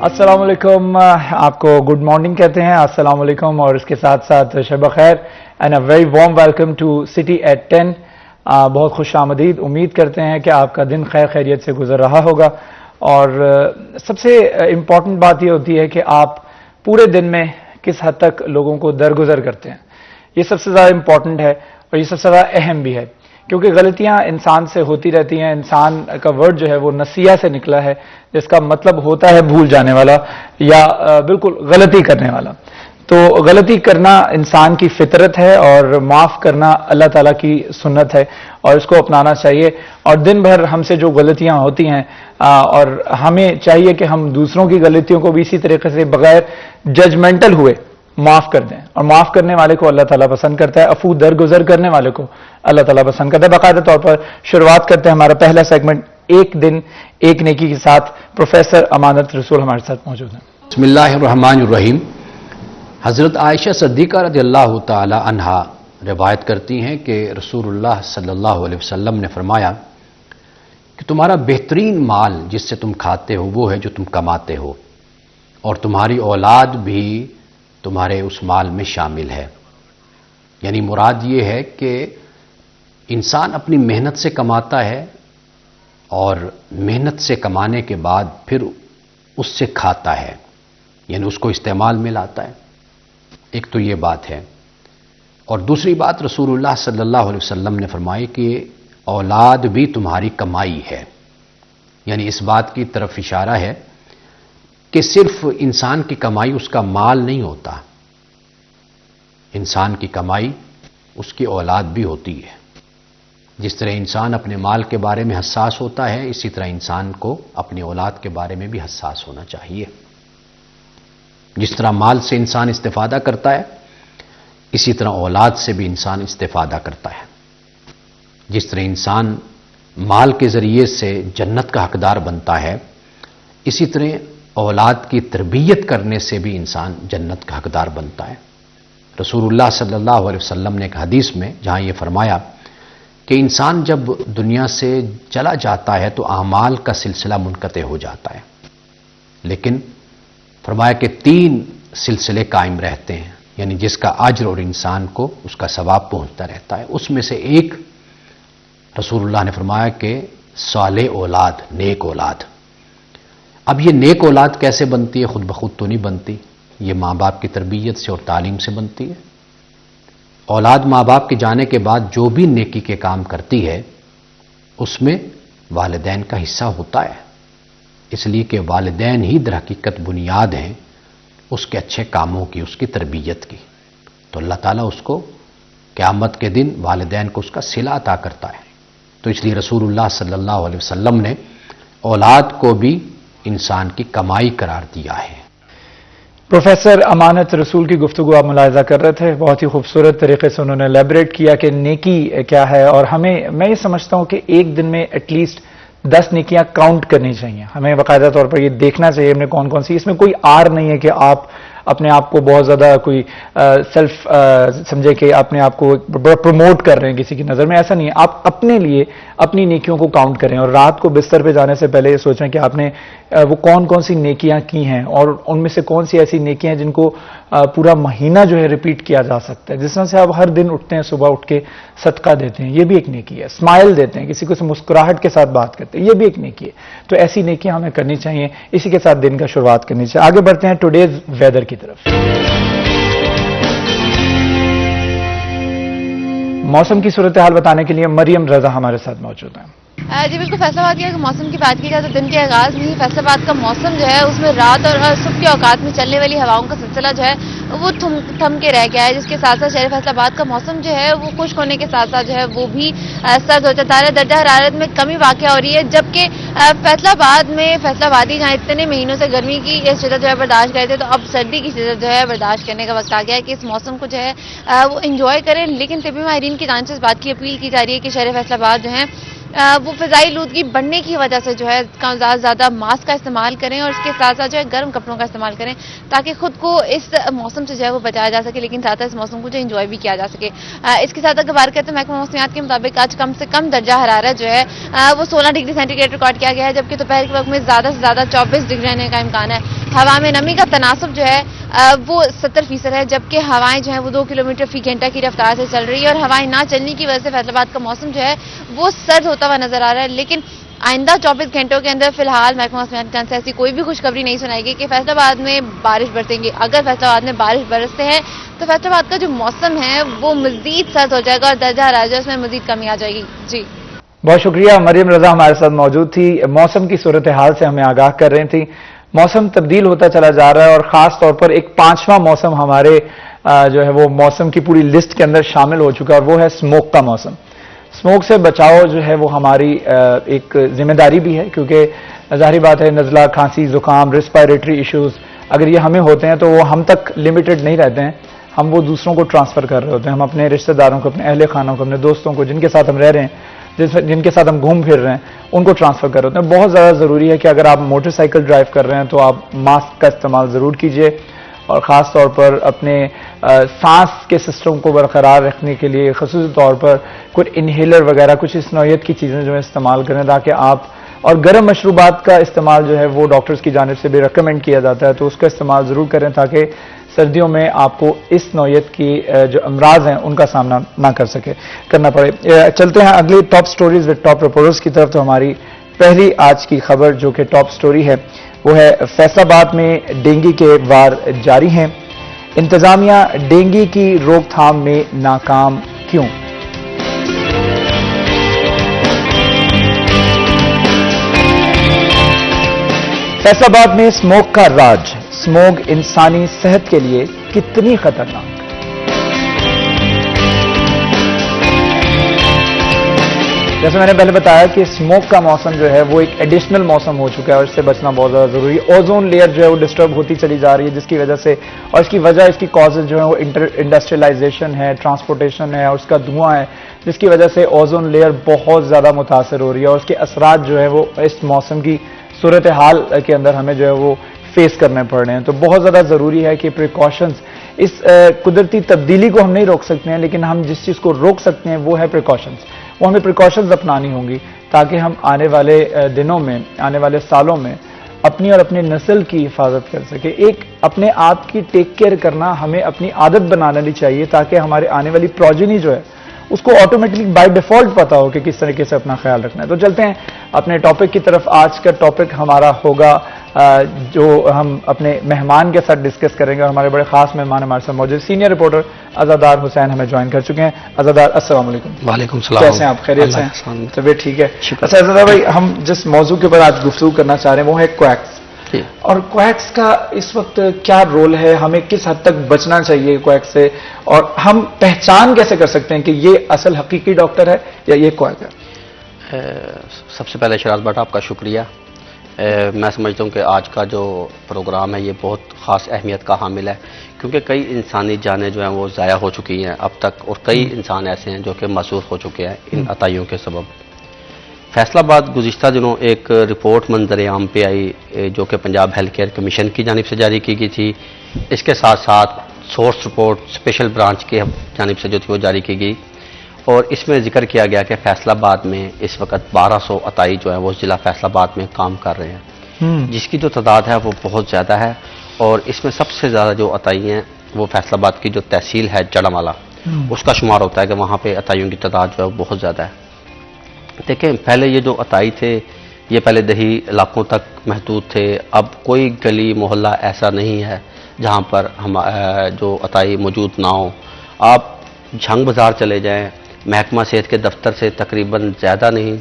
السلام علیکم. آپ کو گڈ مارننگ کہتے ہیں. السلام علیکم اور اس کے ساتھ ساتھ شب بخیر and a very warm welcome to city at 10. بہت خوش آمدید. امید کرتے ہیں کہ آپ کا دن خیر خیریت سے گزر رہا ہوگا. اور سب سے امپورٹنٹ بات یہ ہوتی ہے کہ آپ پورے دن میں کس حد تک لوگوں کو درگزر کرتے ہیں. یہ سب سے زیادہ امپورٹنٹ ہے اور یہ سب سے زیادہ اہم بھی ہے, کیونکہ غلطیاں انسان سے ہوتی رہتی ہیں. انسان کا ورڈ جو ہے وہ نسیہ سے نکلا ہے, جس کا مطلب ہوتا ہے بھول جانے والا یا بالکل غلطی کرنے والا. تو غلطی کرنا انسان کی فطرت ہے اور معاف کرنا اللہ تعالیٰ کی سنت ہے اور اس کو اپنانا چاہیے. اور دن بھر ہم سے جو غلطیاں ہوتی ہیں اور ہمیں چاہیے کہ ہم دوسروں کی غلطیوں کو بھی اسی طریقے سے بغیر ججمنٹل ہوئے معاف کر دیں. اور معاف کرنے والے کو اللہ تعالیٰ پسند کرتا ہے, عفو درگزر کرنے والے کو اللہ تعالیٰ پسند کرتا ہے. باقاعدہ طور پر شروعات کرتے ہیں ہمارا پہلا سیگمنٹ ایک دن ایک نیکی کے ساتھ. پروفیسر امانت رسول ہمارے ساتھ موجود ہیں. بسم اللہ الرحمن الرحیم. حضرت عائشہ صدیقہ رضی اللہ تعالی عنہا روایت کرتی ہیں کہ رسول اللہ صلی اللہ علیہ وسلم نے فرمایا کہ تمہارا بہترین مال جس سے تم کھاتے ہو وہ ہے جو تم کماتے ہو, اور تمہاری اولاد بھی تمہارے اس مال میں شامل ہے. یعنی مراد یہ ہے کہ انسان اپنی محنت سے کماتا ہے اور محنت سے کمانے کے بعد پھر اس سے کھاتا ہے, یعنی اس کو استعمال میں لاتا ہے. ایک تو یہ بات ہے. اور دوسری بات رسول اللہ صلی اللہ علیہ وسلم نے فرمائی کہ اولاد بھی تمہاری کمائی ہے. یعنی اس بات کی طرف اشارہ ہے کہ صرف انسان کی کمائی اس کا مال نہیں ہوتا, انسان کی کمائی اس کی اولاد بھی ہوتی ہے. جس طرح انسان اپنے مال کے بارے میں حساس ہوتا ہے, اسی طرح انسان کو اپنی اولاد کے بارے میں بھی حساس ہونا چاہیے. جس طرح مال سے انسان استفادہ کرتا ہے, اسی طرح اولاد سے بھی انسان استفادہ کرتا ہے. جس طرح انسان مال کے ذریعے سے جنت کا حقدار بنتا ہے, اسی طرح اولاد کی تربیت کرنے سے بھی انسان جنت کا حقدار بنتا ہے. رسول اللہ صلی اللہ علیہ وسلم نے ایک حدیث میں جہاں یہ فرمایا کہ انسان جب دنیا سے چلا جاتا ہے تو اعمال کا سلسلہ منقطع ہو جاتا ہے, لیکن فرمایا کہ 3 سلسلے قائم رہتے ہیں, یعنی جس کا اجر اور انسان کو اس کا ثواب پہنچتا رہتا ہے. اس میں سے ایک رسول اللہ نے فرمایا کہ صالح اولاد, نیک اولاد. اب یہ نیک اولاد کیسے بنتی ہے؟ خود بخود تو نہیں بنتی, یہ ماں باپ کی تربیت سے اور تعلیم سے بنتی ہے. اولاد ماں باپ کے جانے کے بعد جو بھی نیکی کے کام کرتی ہے اس میں والدین کا حصہ ہوتا ہے, اس لیے کہ والدین ہی در حقیقت بنیاد ہیں اس کے اچھے کاموں کی, اس کی تربیت کی. تو اللہ تعالیٰ اس کو قیامت کے دن والدین کو اس کا صلہ عطا کرتا ہے. تو اس لیے رسول اللہ صلی اللہ علیہ وسلم نے اولاد کو بھی انسان کی کمائی قرار دیا ہے. پروفیسر امانت رسول کی گفتگو آپ ملاحظہ کر رہے تھے. بہت ہی خوبصورت طریقے سے انہوں نے ایلیبریٹ کیا کہ نیکی کیا ہے, اور میں یہ سمجھتا ہوں کہ ایک دن میں ایٹ لیسٹ 10 نیکیاں کاؤنٹ کرنی چاہیے. ہمیں باقاعدہ طور پر یہ دیکھنا چاہیے ہم نے کون کون سی. اس میں کوئی آر نہیں ہے کہ آپ اپنے آپ کو بہت زیادہ کوئی سیلف سمجھے کہ اپنے آپ کو بڑا پروموٹ کر رہے ہیں کسی کی نظر میں. ایسا نہیں ہے. آپ اپنے لیے اپنی نیکیوں کو کاؤنٹ کریں, اور رات کو بستر پہ جانے سے پہلے یہ سوچیں کہ آپ نے وہ کون کون سی نیکیاں کی ہیں, اور ان میں سے کون سی ایسی نیکیاں ہیں جن کو پورا مہینہ جو ہے ریپیٹ کیا جا سکتا ہے. جس طرح سے آپ ہر دن اٹھتے ہیں, صبح اٹھ کے صدقہ دیتے ہیں, یہ بھی ایک نیکی ہے. اسمائل دیتے ہیں, کسی کو مسکراہٹ کے ساتھ بات کرتے ہیں, یہ بھی ایک نیکی ہے. تو ایسی نیکیاں ہمیں کرنی چاہیے. اسی کے ساتھ دن کا شروعات کرنی چاہیے. آگے بڑھتے ہیں ٹوڈیز ویدر کی طرف. موسم کی صورتحال بتانے کے لیے مریم رضا ہمارے ساتھ موجود ہیں. جی بالکل. فیصل آباد کے موسم کی بات کی جائے تو دن کے آغاز میں ہی فیصل آباد کا موسم جو ہے اس میں رات اور صبح کے اوقات میں چلنے والی ہواؤں کا سلسلہ جو ہے وہ تھم کے رہ گیا ہے, جس کے ساتھ ساتھ شہر فیصل آباد کا موسم جو ہے وہ خشک ہونے کے ساتھ ساتھ جو ہے وہ بھی سرد ہو جاتا ہے. درجہ حرارت میں کمی واقع ہو رہی ہے, جبکہ فیصل آباد میں فیصل آبادی جہاں اتنے مہینوں سے گرمی کی شدت جو ہے برداشت کرتے تھے, تو اب سردی کی شدت جو ہے برداشت کرنے کا وقت آ گیا ہے کہ اس موسم کو جو ہے وہ انجوائے کریں. لیکن طبی ماہرین کی جانب سے اس بات کی اپیل کی جا رہی ہے کہ شہر فیصل آباد جو ہے وہ فضائی آلودگی بڑھنے کی وجہ سے جو ہے زیادہ سے زیادہ ماسک کا استعمال کریں, اور اس کے ساتھ ساتھ جو ہے گرم کپڑوں کا استعمال کریں تاکہ خود کو اس موسم سے جو ہے وہ بچایا جا سکے, لیکن ساتھ اس موسم کو جو انجوائے بھی کیا جا سکے. اس کے ساتھ اگر بات کرتے ہیں محکمہ موسمیات کے مطابق آج کم سے کم درجہ حرارت جو ہے وہ 16 ڈگری سینٹی گریڈ ریکارڈ کیا گیا ہے, جبکہ دوپہر کے وقت میں زیادہ سے زیادہ 24 ڈگری رہنے کا امکان ہے. ہوا میں نمی کا تناسب جو ہے وہ 70% ہے، جبکہ ہوائیں جو ہیں وہ 2 کلومیٹر فی گھنٹہ کی رفتار سے چل رہی ہے، اور ہوائیں نہ چلنے کی وجہ سے فیصل آباد کا موسم جو ہے وہ سرد ہوتا ہوا نظر آ رہا ہے. لیکن آئندہ 24 گھنٹوں کے اندر فی الحال محکمہ موسمیات کے سے ایسی کوئی بھی خوشخبری نہیں سنائی گئی کہ فیصل آباد میں بارش برسیں گی. اگر فیصل آباد میں بارش برستے ہیں تو فیصل آباد کا جو موسم ہے وہ مزید سرد ہو جائے گا اور درجہ حرارت جو ہے اس میں مزید کمی آ جائے گی. جی بہت شکریہ. مریم رضا ہمارے ساتھ موجود تھی، موسم کی صورتحال سے ہمیں آگاہ کر رہی تھی. موسم تبدیل ہوتا چلا جا رہا ہے اور خاص طور پر ایک 5واں موسم ہمارے جو ہے وہ موسم کی پوری لسٹ کے اندر شامل ہو چکا ہے، اور وہ ہے اسموک کا موسم. اسموک سے بچاؤ جو ہے وہ ہماری ایک ذمہ داری بھی ہے، کیونکہ ظاہری بات ہے نزلہ، کھانسی، زکام، ریسپائریٹری ایشوز اگر یہ ہمیں ہوتے ہیں تو وہ ہم تک لمیٹڈ نہیں رہتے ہیں، ہم وہ دوسروں کو ٹرانسفر کر رہے ہوتے ہیں. ہم اپنے رشتہ داروں کو، اپنے اہل خانوں کو، اپنے دوستوں کو جن کے ساتھ ہم رہ رہے ہیں، جن کے ساتھ ہم گھوم پھر رہے ہیں، ان کو ٹرانسفر کر رہے ہوتے ہیں. بہت زیادہ ضروری ہے کہ اگر آپ موٹر سائیکل ڈرائیو کر رہے ہیں تو آپ ماسک کا استعمال ضرور کیجیے، اور خاص طور پر اپنے سانس کے سسٹم کو برقرار رکھنے کے لیے خصوصی طور پر کوئی انہیلر وغیرہ کچھ اس نوعیت کی چیزیں جو ہے استعمال کریں، تاکہ آپ، اور گرم مشروبات کا استعمال جو ہے وہ ڈاکٹرز کی جانب سے بھی ریکمینڈ کیا جاتا ہے، تو اس کا استعمال ضرور کریں تاکہ سردیوں میں آپ کو اس نوعیت کی جو امراض ہیں ان کا سامنا نہ کرنا پڑے. چلتے ہیں اگلی top stories with top reporters کی طرف. تو ہماری پہلی آج کی خبر جو کہ ٹاپ سٹوری ہے وہ ہے فیصل آباد میں ڈینگی کے وار جاری ہیں، انتظامیہ ڈینگی کی روک تھام میں ناکام کیوں؟ فیصل آباد میں اسموک کا راج، اسموک انسانی صحت کے لیے کتنی خطرناک؟ جیسے میں نے پہلے بتایا کہ اسموک کا موسم جو ہے وہ ایک ایڈیشنل موسم ہو چکا ہے، اور اس سے بچنا بہت زیادہ ضروری ہے. اوزون لیئر جو ہے وہ ڈسٹرب ہوتی چلی جا رہی ہے، جس کی وجہ سے، اور اس کی وجہ، اس کی کازز جو ہیں وہ انڈسٹریلائزیشن ہے، ٹرانسپورٹیشن ہے، اور اس کا دھواں ہے، جس کی وجہ سے اوزون لیئر بہت زیادہ متاثر ہو رہی ہے، اور اس کے اثرات جو ہے وہ اس موسم کی صورتحال کے اندر ہمیں جو ہے وہ فیس کرنے پڑ رہے ہیں. تو بہت زیادہ ضروری ہے کہ پریکاشنز، اس قدرتی تبدیلی کو ہم نہیں روک سکتے ہیں، لیکن ہم جس چیز کو روک سکتے ہیں وہ ہے پریکاشنز. وہ ہمیں پریکاشنز اپنانی ہوں گی تاکہ ہم آنے والے دنوں میں، آنے والے سالوں میں اپنی اور اپنی نسل کی حفاظت کر سکے. ایک اپنے آپ کی ٹیک کیئر کرنا ہمیں اپنی عادت بنانا چاہیے تاکہ ہمارے آنے والی پروجنی جو ہے اس کو آٹومیٹکلی بائی ڈیفالٹ پتا ہو کہ کس طریقے سے اپنا خیال رکھنا ہے. تو چلتے ہیں اپنے ٹاپک کی طرف. آج کا ٹاپک ہمارا ہوگا جو ہم اپنے مہمان کے ساتھ ڈسکس کریں گے، اور ہمارے بڑے خاص مہمان ہمارے ساتھ موجود سینئر رپورٹر عزادار حسین ہمیں جوائن کر چکے ہیں. عزادار السلام علیکم. وعلیکم السلام. کیسے ہیں آپ؟ خیریت سے ہیں؟ طبیعت ٹھیک ہے؟ اچھا عزادار بھائی، ہم جس موضوع کے اوپر آج گفتگو کرنا چاہ رہے ہیں وہ ہے کویکس، اور کویکس کا اس وقت کیا رول ہے، ہمیں کس حد تک بچنا چاہیے کویکس سے، اور ہم پہچان کیسے کر سکتے ہیں کہ یہ اصل حقیقی ڈاکٹر ہے یا یہ کویک ہے؟ سب سے پہلے شراز بھٹ آپ کا شکریہ. میں سمجھتا ہوں کہ آج کا جو پروگرام ہے یہ بہت خاص اہمیت کا حامل ہے، کیونکہ کئی انسانی جانیں جو ہیں وہ ضائع ہو چکی ہیں اب تک، اور کئی انسان ایسے ہیں جو کہ معذور ہو چکے ہیں ان عطائیوں کے سبب. فیصل آباد گزشتہ دنوں ایک رپورٹ منظر عام پہ آئی جو کہ پنجاب ہیلتھ کیئر کمیشن کی جانب سے جاری کی گئی تھی. اس کے ساتھ ساتھ سورس رپورٹ اسپیشل برانچ کی جانب سے جو تھی وہ جاری کی گئی، اور اس میں ذکر کیا گیا کہ فیصل آباد میں اس وقت 1200 عطائی جو ہیں وہ ضلع فیصل آباد میں کام کر رہے ہیں، جس کی جو تعداد ہے وہ بہت زیادہ ہے. اور اس میں سب سے زیادہ جو عطائی ہیں وہ فیصل آباد کی جو تحصیل ہے جڑامالہ، اس کا شمار ہوتا ہے کہ وہاں پہ عطائیوں کی تعداد جو ہے وہ بہت زیادہ ہے. دیکھیں، پہلے یہ جو عطائی تھے یہ پہلے دیہی علاقوں تک محدود تھے. اب کوئی گلی محلہ ایسا نہیں ہے جہاں پر ہم جو عطائی موجود نہ ہو. آپ جھنگ بازار چلے جائیں، محکمہ صحت کے دفتر سے تقریباً زیادہ نہیں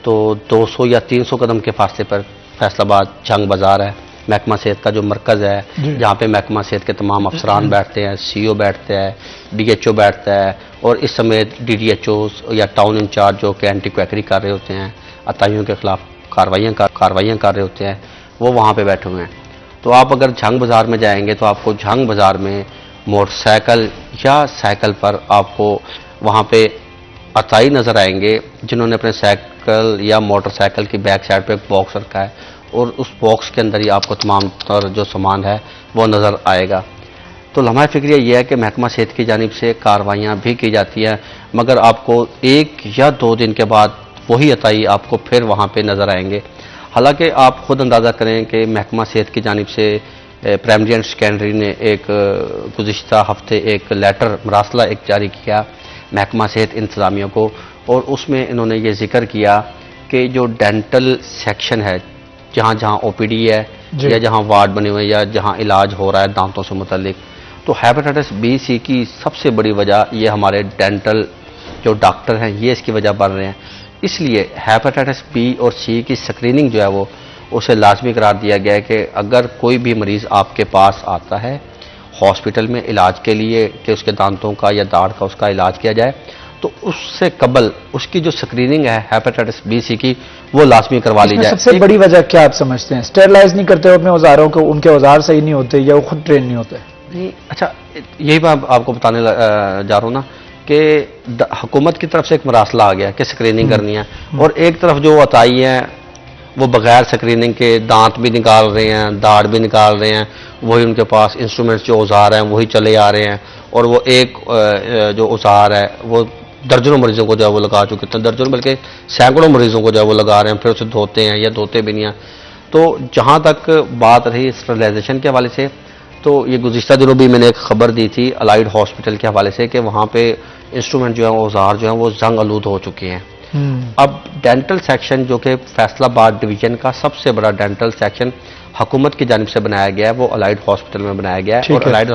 تو 200 یا 300 قدم کے فاصلے پر فیصل آباد جھنگ بازار ہے، محکمہ صحت کا جو مرکز ہے جہاں پہ محکمہ صحت کے تمام افسران بیٹھتے ہیں، سی او بیٹھتے ہیں، ڈی ایچ او بیٹھتا ہے، اور اس سمیت ڈی ڈی ایچ اوز یا ٹاؤن انچارج جو کہ اینٹی کویکری کر رہے ہوتے ہیں، عطائیوں کے خلاف کارروائیاں کر رہے ہوتے ہیں، وہ وہاں پہ بیٹھے ہوئے ہیں. تو آپ اگر جھنگ بازار میں جائیں گے تو آپ کو جھنگ بازار میں موٹر سائیکل یا سائیکل پر آپ کو وہاں پہ عطائی نظر آئیں گے جنہوں نے اپنے سائیکل یا موٹر سائیکل کی بیک سائڈ پہ ایک باکس رکھا ہے، اور اس باکس کے اندر ہی آپ کو تمام تر جو سامان ہے وہ نظر آئے گا. تو لمحہ فکریہ یہ ہے کہ محکمہ صحت کی جانب سے کارروائیاں بھی کی جاتی ہیں، مگر آپ کو 1 یا 2 دن کے بعد وہی عطائی آپ کو پھر وہاں پہ نظر آئیں گے. حالانکہ آپ خود اندازہ کریں کہ محکمہ صحت کی جانب سے پرائمری اینڈ سیکنڈری نے ایک گزشتہ ہفتے ایک لیٹر مراسلہ ایک جاری کیا محکمہ صحت انتظامیہ کو، اور اس میں انہوں نے یہ ذکر کیا کہ جو ڈینٹل سیکشن ہے، جہاں جہاں او پی ڈی ہے یا جہاں وارڈ بنے ہوئے یا جہاں علاج ہو رہا ہے دانتوں سے متعلق، تو ہیپاٹائٹس بی سی کی سب سے بڑی وجہ یہ ہمارے ڈینٹل جو ڈاکٹر ہیں یہ اس کی وجہ بن رہے ہیں. اس لیے ہیپاٹائٹس بی اور سی کی سکریننگ جو ہے وہ اسے لازمی قرار دیا گیا ہے کہ اگر کوئی بھی مریض آپ کے پاس آتا ہے ہاسپٹل میں علاج کے لیے کہ اس کے دانتوں کا یا داڑھ کا اس کا علاج کیا جائے، تو اس سے قبل اس کی جو سکریننگ ہے ہیپاٹائٹس بی سی کی وہ لازمی کروا لی جائے. سب سے بڑی وجہ کیا آپ سمجھتے ہیں؟ اسٹیرلائز نہیں کرتے اپنے اوزاروں کو، ان کے اوزار صحیح نہیں ہوتے یا وہ خود ٹرین نہیں ہوتے؟ اچھا، یہی میں آپ کو بتانے جا رہا ہوں نا کہ حکومت کی طرف سے ایک مراسلہ آ گیا کہ سکریننگ کرنی ہے، اور ایک طرف جو عطائی ہیں وہ بغیر سکریننگ کے دانت بھی نکال رہے ہیں، داڑھ بھی نکال رہے ہیں، وہی ان کے پاس انسٹرومنٹس جو اوزار ہیں وہی چلے آ رہے ہیں، اور وہ ایک جو اوزار ہے وہ درجنوں مریضوں کو جو ہے وہ لگا چکے ہیں، درجنوں بلکہ سینکڑوں مریضوں کو جو ہے وہ لگا رہے ہیں، پھر اسے دھوتے ہیں یا دھوتے بھی نہیں ہیں. تو جہاں تک بات رہی اسٹرلائزیشن کے حوالے سے، تو یہ گزشتہ دنوں بھی میں نے ایک خبر دی تھی الائیڈ ہاسپٹل کے حوالے سے کہ وہاں پہ انسٹرومنٹ جو ہیں اوزار جو ہیں وہ زنگ آلود ہو چکے ہیں. اب ڈینٹل سیکشن جو کہ فیصل آباد ڈویژن کا سب سے بڑا ڈینٹل سیکشن حکومت کی جانب سے بنایا گیا ہے، وہ الائیڈ ہاسپٹل میں بنایا گیا ہے، اور الائیڈ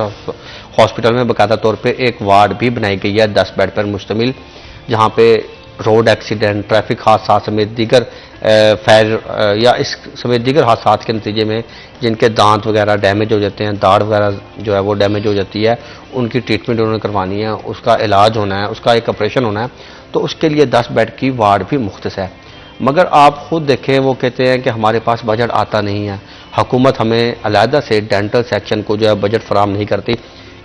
ہاسپٹل میں باقاعدہ طور پہ ایک وارڈ بھی بنائی گئی ہے 10 بیڈ پر مشتمل، جہاں پہ روڈ ایکسیڈنٹ، ٹریفک حادثات سمیت دیگر یا اس سمیت دیگر حادثات کے نتیجے میں جن کے دانت وغیرہ ڈیمیج ہو جاتے ہیں، داڑھ وغیرہ جو ہے وہ ڈیمیج ہو جاتی ہے، ان کی ٹریٹمنٹ انہوں نے کروانی ہے، اس کا علاج ہونا ہے، اس کا ایک آپریشن ہونا ہے، تو اس کے لیے 10 بیڈ کی وارڈ بھی مختص ہے. مگر آپ خود دیکھیں وہ کہتے ہیں کہ ہمارے پاس بجٹ آتا نہیں ہے، حکومت ہمیں علیحدہ سے ڈینٹل سیکشن کو جو ہے بجٹ فراہم نہیں کرتی،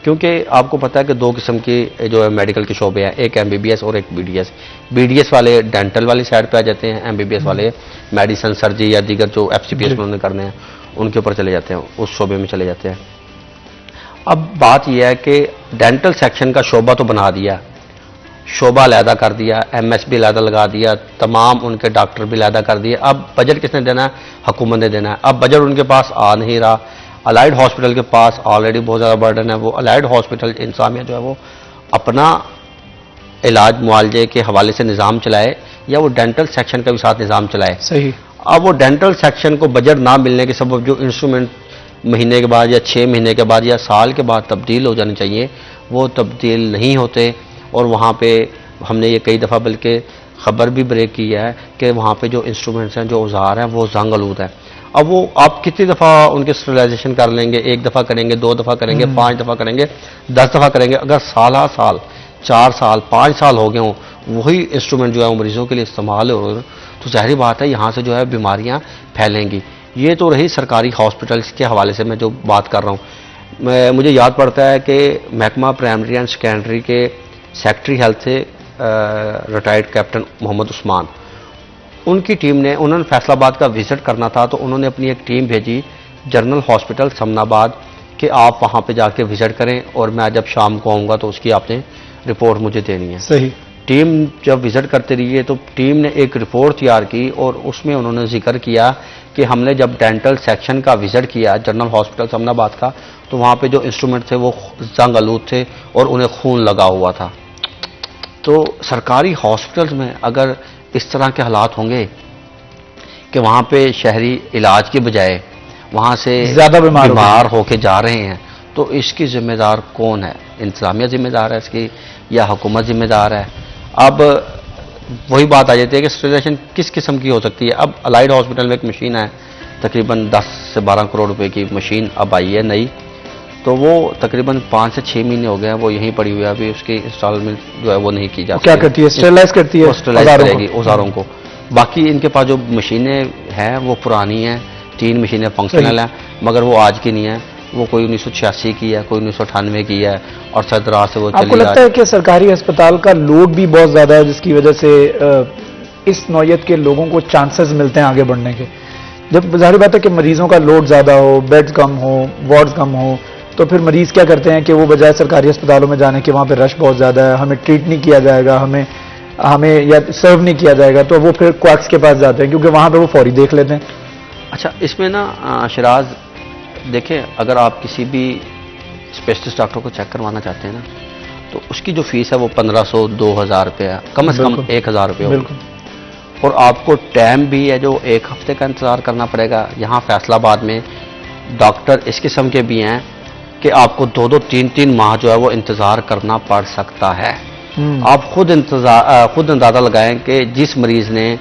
کیونکہ آپ کو پتہ ہے کہ 2 قسم کی جو ہے میڈیکل کے شعبے ہیں، ایک MBBS اور ایک BDS. BDS والے ڈینٹل والی سائڈ پہ آ جاتے ہیں، MBBS والے میڈیسن، سرجری یا دیگر جو FCPS انہوں نے کرنے ہیں ان کے اوپر چلے جاتے ہیں، اس شعبے میں چلے جاتے ہیں. اب بات یہ ہے کہ ڈینٹل سیکشن کا شعبہ تو بنا دیا، شعبہ علیحدہ کر دیا، MS بھی علیحدہ لگا دیا، تمام ان کے ڈاکٹر بھی علیحدہ کر دیے. اب بجٹ کس نے دینا ہے؟ حکومت نے دینا ہے. اب بجٹ ان کے پاس آ نہیں رہا. الائیڈ ہاسپٹل کے پاس آلریڈی بہت زیادہ برڈن ہے، وہ الائیڈ ہاسپٹل انتظامیہ جو ہے وہ اپنا علاج معالجے کے حوالے سے نظام چلائے یا وہ ڈینٹل سیکشن کا بھی ساتھ نظام چلائے. صحیح. اب وہ ڈینٹل سیکشن کو بجٹ نہ ملنے کے سبب جو انسٹرومنٹ مہینے کے بعد یا 6 مہینے کے بعد یا سال کے بعد تبدیل ہو جانے چاہیے وہ تبدیل نہیں ہوتے، اور وہاں پہ ہم نے یہ کئی دفعہ بلکہ خبر بھی بریک کی ہے کہ وہاں پہ جو انسٹرومنٹس ہیں، جو اوزار ہیں، وہ زنگ آلود ہیں. اب وہ آپ کتنی دفعہ ان کے اسٹرلائزیشن کر لیں گے؟ 1 دفعہ کریں گے، 2 دفعہ کریں گے، 5 دفعہ کریں گے، 10 دفعہ کریں گے. اگر سالہ سال 4 سال 5 سال ہو گئے ہوں وہی انسٹرومنٹ جو ہے وہ مریضوں کے لیے استعمال ہو، تو ظاہری بات ہے یہاں سے جو ہے بیماریاں پھیلیں گی. یہ تو رہی سرکاری ہاسپٹلس کے حوالے سے میں جو بات کر رہا ہوں. مجھے یاد پڑتا ہے کہ محکمہ پرائمری اینڈ سیکنڈری کے سیکٹری ہیلتھ سے ریٹائرڈ کیپٹن محمد عثمان، ان کی ٹیم نے، انہوں نے فیصل آباد کا وزٹ کرنا تھا تو انہوں نے اپنی ایک ٹیم بھیجی جنرل ہاسپٹل سمن آباد کہ آپ وہاں پہ جا کے وزٹ کریں اور میں جب شام کو آؤں گا تو اس کی آپ نے رپورٹ مجھے دینی ہے. صحیح. ٹیم جب وزٹ کرتے رہی تو ٹیم نے ایک رپورٹ تیار کی اور اس میں انہوں نے ذکر کیا کہ ہم نے جب ڈینٹل سیکشن کا وزٹ کیا جنرل ہاسپٹل سمن آباد کا تو وہاں پہ جو انسٹرومنٹ تھے وہ زنگ آلود تھے اور انہیں خون لگا ہوا تھا. تو سرکاری ہاسپٹلز میں اگر اس طرح کے حالات ہوں گے کہ وہاں پہ شہری علاج کے بجائے وہاں سے زیادہ بیمار ہو کے جا رہے ہیں تو اس کی ذمہ دار کون ہے؟ انتظامیہ ذمہ دار ہے اس کی یا حکومت ذمہ دار ہے؟ اب وہی بات آ جاتی ہے کہ اسٹرلائزیشن کس قسم کی ہو سکتی ہے. اب الائیڈ ہاسپٹل میں ایک مشین ہے تقریباً 10 سے 12 کروڑ روپے کی مشین اب آئی ہے نئی، تو وہ تقریباً 5 سے 6 مہینے ہو گئے ہیں وہ یہیں پڑی ہوئی ہے، ابھی اس کی انسٹالمنٹ جو ہے وہ نہیں کی جاتی. کیا کرتی ہے؟ اسٹرلائز کرتی ہے، اسٹرلائز کرے گی اوزاروں کو. باقی ان کے پاس جو مشینیں ہیں وہ پرانی ہیں، 3 مشینیں فنکشنل ہیں مگر وہ آج کی نہیں ہیں، وہ کوئی 1986 کی ہے، کوئی 1998 کی ہے اور صدرا سے وہ چلی. آپ کو لگتا ہے کہ سرکاری ہسپتال کا لوڈ بھی بہت زیادہ ہے جس کی وجہ سے اس نوعیت کے لوگوں کو چانسز ملتے ہیں آگے بڑھنے کے؟ جب ظاہر بات ہے کہ مریضوں کا لوڈ زیادہ ہو، بیڈز کم ہو، وارڈز کم ہو، تو پھر مریض کیا کرتے ہیں کہ وہ بجائے سرکاری ہسپتالوں میں جانے کے وہاں پہ رش بہت زیادہ ہے، ہمیں ٹریٹ نہیں کیا جائے گا، ہمیں یا سرو نہیں کیا جائے گا، تو وہ پھر کوارٹس کے پاس جاتے ہیں کیونکہ وہاں پہ وہ فوری دیکھ لیتے ہیں. اچھا اس میں نا شراز دیکھیں، اگر آپ کسی بھی اسپیشلسٹ ڈاکٹر کو چیک کروانا چاہتے ہیں نا تو اس کی جو فیس ہے وہ 1500 2000 روپے ہے، کم از کم 1000 روپے ہوگی، بالکل، اور آپ کو ٹائم بھی ہے جو 1 ہفتے کا انتظار کرنا پڑے گا۔ یہاں فیصل آباد میں ڈاکٹر اس قسم کے بھی ہیں کہ آپ کو 2 3 ماہ جو ہے وہ انتظار کرنا پڑ سکتا ہے۔ آپ خود اندازہ لگائیں کہ جس مریض نے،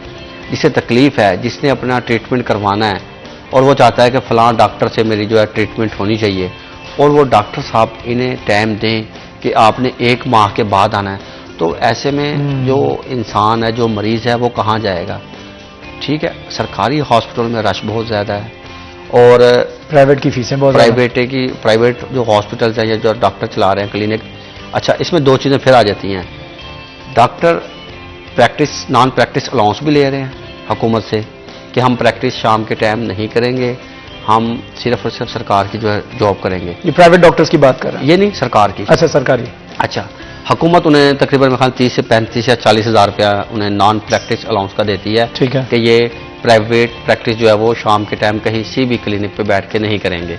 جسے تکلیف ہے، جس نے اپنا ٹریٹمنٹ کروانا ہے اور وہ چاہتا ہے کہ فلاں ڈاکٹر سے میری جو ہے ٹریٹمنٹ ہونی چاہیے، اور وہ ڈاکٹر صاحب انہیں ٹائم دیں کہ آپ نے 1 ماہ کے بعد آنا ہے، تو ایسے میں جو انسان ہے، جو مریض ہے، وہ کہاں جائے گا؟ ٹھیک ہے، سرکاری ہاسپٹل میں رش بہت زیادہ ہے، اور پرائیویٹ کی فیسیں بہت زیادہ پرائیویٹ جو ہاسپٹلز ہیں یا جو ڈاکٹر چلا رہے ہیں کلینک۔ اچھا اس میں 2 چیزیں پھر آ جاتی ہیں، ڈاکٹر نان پریکٹس الاؤنس بھی لے رہے ہیں حکومت سے کہ ہم پریکٹس شام کے ٹائم نہیں کریں گے، ہم صرف اور صرف سرکار کی جو ہے جاب کریں گے۔ یہ پرائیویٹ ڈاکٹرز کی بات کر رہے ہیں؟ یہ نہیں، سرکار کی۔ اچھا، سرکاری۔ اچھا، حکومت انہیں تقریباً 30 سے 35 یا 40 ہزار روپیہ انہیں نان پریکٹس الاؤنس کا دیتی ہے، ٹھیک ہے، کہ یہ پرائیویٹ پریکٹس جو ہے وہ شام کے ٹائم کہیں سی بھی کلینک پہ بیٹھ کے نہیں کریں گے،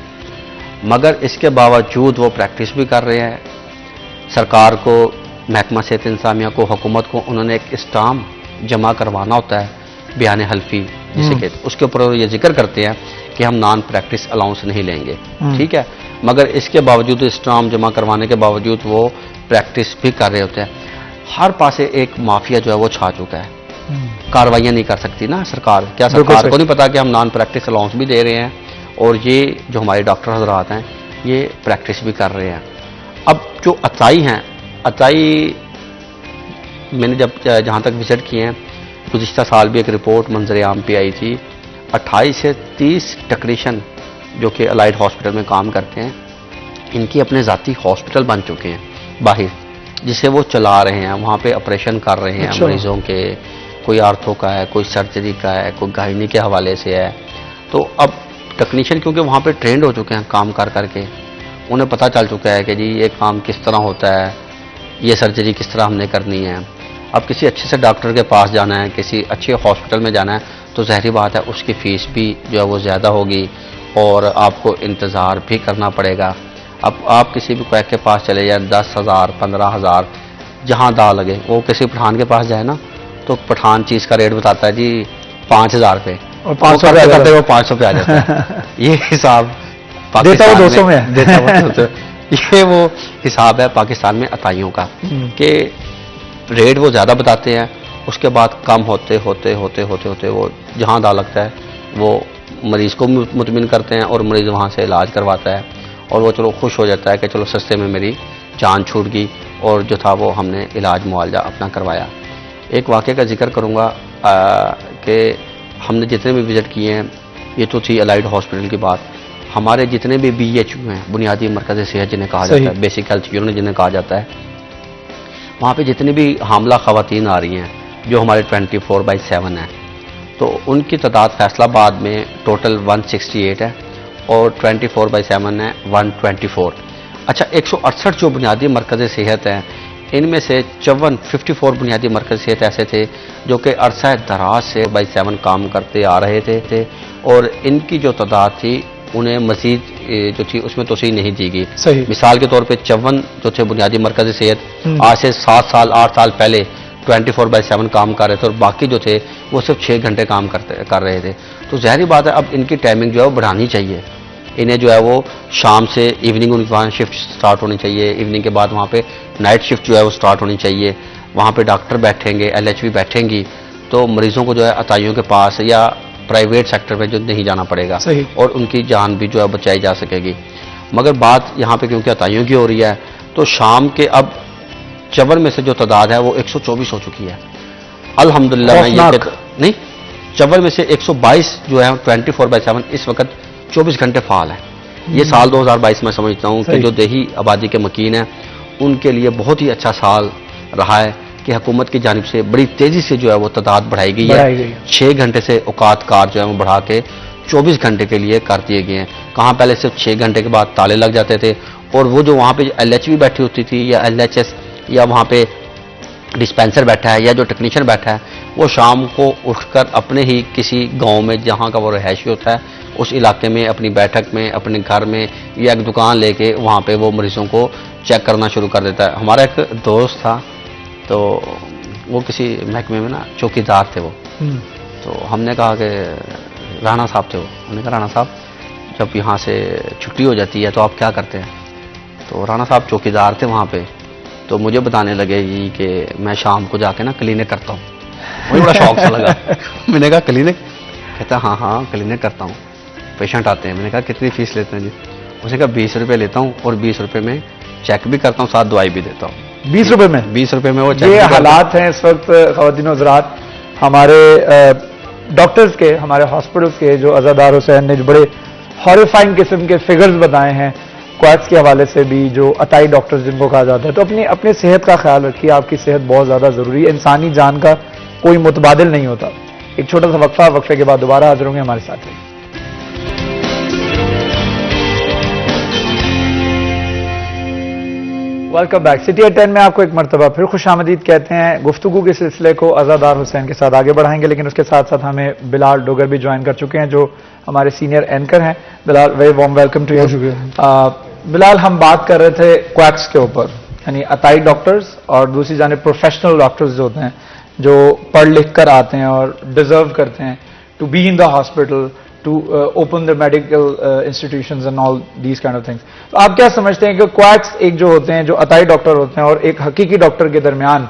مگر اس کے باوجود وہ پریکٹس بھی کر رہے ہیں۔ سرکار کو، محکمہ صحت انتظامیہ کو، حکومت کو انہوں نے ایک اسٹامپ جمع کروانا ہوتا ہے، بیان حلفی جسے کہتے ہیں، اس کے اوپر یہ ذکر کرتے ہیں کہ ہم نان پریکٹس الاؤنس نہیں لیں گے، ٹھیک ہے، مگر اس کے باوجود، اسٹامپ جمع کروانے کے باوجود وہ پریکٹس بھی کر رہے ہوتے ہیں۔ ہر پاسے ایک مافیا جو ہے وہ چھا چکا ہے، کاروائیاں نہیں کر سکتی نا سرکار۔ کیا سرکار کو نہیں پتا کہ ہم نان پریکٹس الاؤنس بھی دے رہے ہیں اور یہ جو ہمارے ڈاکٹر حضرات ہیں یہ پریکٹس بھی کر رہے ہیں؟ اب جو عطائی ہیں، عطائی میں نے جہاں تک وزٹ کیے ہیں، گزشتہ سال بھی ایک رپورٹ منظر عام پہ آئی تھی، 28 سے 30 ٹیکنیشین جو کہ الائڈ ہاسپٹل میں کام کرتے ہیں، ان کی اپنے ذاتی ہاسپٹل بن چکے ہیں باہر، جسے وہ چلا رہے ہیں، وہاں پہ آپریشن کر رہے ہیں مریضوں کے، کوئی آرتھو کا ہے، کوئی سرجری کا ہے، کوئی گائنی کے حوالے سے ہے۔ تو اب ٹیکنیشین کیونکہ وہاں پہ ٹرینڈ ہو چکے ہیں کام کر کے، انہیں پتہ چل چکا ہے کہ جی یہ کام کس طرح ہوتا ہے، یہ سرجری کس طرح ہم نے کرنی ہے۔ اب کسی اچھے سے ڈاکٹر کے پاس جانا ہے، کسی اچھے ہاسپٹل میں جانا ہے، تو ظاہری بات ہے اس کی فیس بھی جو ہے وہ زیادہ ہوگی اور آپ کو انتظار بھی کرنا پڑے گا۔ اب آپ کسی بھی کویک کے پاس چلے جائیں، 10,000 15,000 جہاں دا لگے، وہ کسی پٹھان کے پاس جائے نا تو پٹھان چیز کا ریٹ بتاتا ہے جی 5,000 روپے، اور 500 کرتے وہ 500 پہ آ جاتا ہے۔ یہ حساب دیتا وہ 200 میں دیتا وہ 200، یہ وہ حساب ہے پاکستان میں عطائیوں کا کہ ریٹ وہ زیادہ بتاتے ہیں، اس کے بعد کم ہوتے وہ جہاں دا لگتا ہے وہ مریض کو مطمئن کرتے ہیں اور مریض وہاں سے علاج کرواتا ہے اور وہ چلو خوش ہو جاتا ہے کہ چلو سستے میں میری جان چھوٹ گئی اور جو تھا وہ ہم نے علاج معالجہ اپنا کروایا۔ ایک واقعے کا ذکر کروں گا کہ ہم نے جتنے بھی وزٹ کیے ہیں، یہ تو تھی الائڈ ہاسپٹل کی بات، ہمارے جتنے بھی BHU ہیں، بنیادی مرکز صحت جنہیں کہا جاتا ہے، بیسک ہیلتھ یونٹ جنہیں کہا جاتا ہے، وہاں پہ جتنی بھی حاملہ خواتین آ رہی ہیں جو ہمارے 24/7 ہیں، تو ان کی تعداد فیصل آباد میں ٹوٹل 168 ہے اور 24/7 ہے 124۔ اچھا 168 جو بنیادی مرکز صحت ہیں، ان میں سے 54 بنیادی مرکز صحت ایسے تھے جو کہ عرصہ دراز سے 7 کام کرتے آ رہے تھے اور ان کی جو تعداد تھی انہیں مزید جو تھی اس میں توسیع نہیں دی گئی۔ مثال کے طور پہ 54 جو تھے بنیادی مرکز صحت آج سے 7 سال 8 سال پہلے 24/7 کام کر رہے تھے اور باقی جو تھے وہ صرف 6 گھنٹے کام کر رہے تھے۔ تو ظاہری بات ہے اب ان کی ٹائمنگ جو ہے وہ بڑھانی چاہیے، انہیں جو ہے وہ شام سے ایوننگ ان کی وہاں شفٹ سٹارٹ ہونی چاہیے، ایوننگ کے بعد وہاں پہ نائٹ شفٹ جو ہے وہ سٹارٹ ہونی چاہیے، وہاں پہ ڈاکٹر بیٹھیں گے، LHV بیٹھیں گی، تو مریضوں کو جو ہے عطائیوں کے پاس یا پرائیویٹ سیکٹر میں جو نہیں جانا پڑے گا اور ان کی جان بھی جو ہے بچائی جا سکے گی۔ مگر بات یہاں پہ کیونکہ عطائیوں کی ہو رہی ہے تو شام کے اب چبر میں سے جو تعداد ہے وہ 124 ہو چکی ہے الحمدللہ۔ میں یہ نہیں، چبر میں سے 122 جو ہے 24/7 اس وقت 24 گھنٹے فعال ہے۔ یہ سال 2022 میں سمجھتا ہوں کہ جو دیہی آبادی کے مکین ہیں ان کے لیے بہت ہی اچھا سال رہا ہے کہ حکومت کی جانب سے بڑی تیزی سے جو ہے وہ تعداد بڑھائی گئی ہے، 6 گھنٹے سے اوقات کار جو ہے وہ بڑھا کے 24 گھنٹے کے لیے کر دیے گئے ہیں۔ کہاں پہلے صرف 6 گھنٹے کے بعد تالے لگ جاتے تھے اور وہ جو وہاں پہ LHV بیٹھی ہوتی تھی یا LHS یا وہاں پہ ڈسپینسر بیٹھا ہے یا جو ٹیکنیشین بیٹھا ہے وہ شام کو اٹھ کر اپنے ہی کسی گاؤں میں جہاں کا وہ رہائشی ہوتا ہے اس علاقے میں اپنی بیٹھک میں اپنے گھر میں یا ایک دکان لے کے وہاں پہ وہ مریضوں کو چیک کرنا شروع کر دیتا ہے. ہمارا ایک دوست تھا تو وہ کسی محکمے میں نا چوکی دار تھے وہ. تو ہم نے کہا کہ رانا صاحب تھے وہ, ہم نے کہا رانا صاحب جب یہاں سے چھٹی ہو جاتی ہے تو آپ کیا کرتے ہیں؟ تو رانا صاحب چوکی دار تھے وہاں پہ, تو مجھے بتانے لگے جی کہ میں شام کو جا کے نا کلینک کرتا ہوں. مجھے بڑا شوق سا لگا. میں نے کہا کلینک؟ کہتا ہاں کلینک کرتا ہوں, پیشنٹ آتے ہیں. میں نے کہا کتنی فیس لیتے ہیں جی؟ اس نے کہا 20 روپے لیتا ہوں اور 20 روپے میں چیک بھی کرتا ہوں, ساتھ دوائی بھی دیتا ہوں. 20 روپے میں؟ 20 روپے میں وہ چیک. یہ حالات ہیں اس وقت خواتین و حضرات ہمارے ڈاکٹرز کے, ہمارے ہاسپٹلس کے, جو عزادار حسین نے جو بڑے ہاریفائنگ قسم کے فگرز بتائے ہیں کویٹس کے حوالے سے بھی, جو عطائی ڈاکٹرز جن کو کہا جاتا ہے. تو اپنی صحت کا خیال رکھیے, آپ کی صحت بہت زیادہ ضروری ہے, انسانی جان کا کوئی متبادل نہیں ہوتا. ایک چھوٹا سا وقفے کے بعد دوبارہ حاضر ہوں گے, ہمارے ساتھ رہیے. Welcome back. سٹی ایٹ 10 میں آپ کو ایک مرتبہ پھر خوش آمدید کہتے ہیں. گفتگو کے سلسلے کو عزادار حسین کے ساتھ آگے بڑھائیں گے, لیکن اس کے ساتھ ساتھ ہمیں بلال ڈوگر بھی جوائن کر چکے ہیں جو ہمارے سینئر اینکر ہیں. Bilal, very warm welcome to you. Bilal, ہم بات کر رہے تھے کویکس کے اوپر, یعنی عطائی ڈاکٹرز اور دوسری جانب پروفیشنل ڈاکٹرز جو ہوتے ہیں جو پڑھ لکھ کر آتے ہیں اور ڈیزرو کرتے ہیں to be in the hospital, to open the medical institutions and all these kind of things. تو آپ کیا سمجھتے ہیں کہ کویکس ایک جو ہوتے ہیں, جو عطائی ڈاکٹر ہوتے ہیں, اور ایک حقیقی ڈاکٹر کے درمیان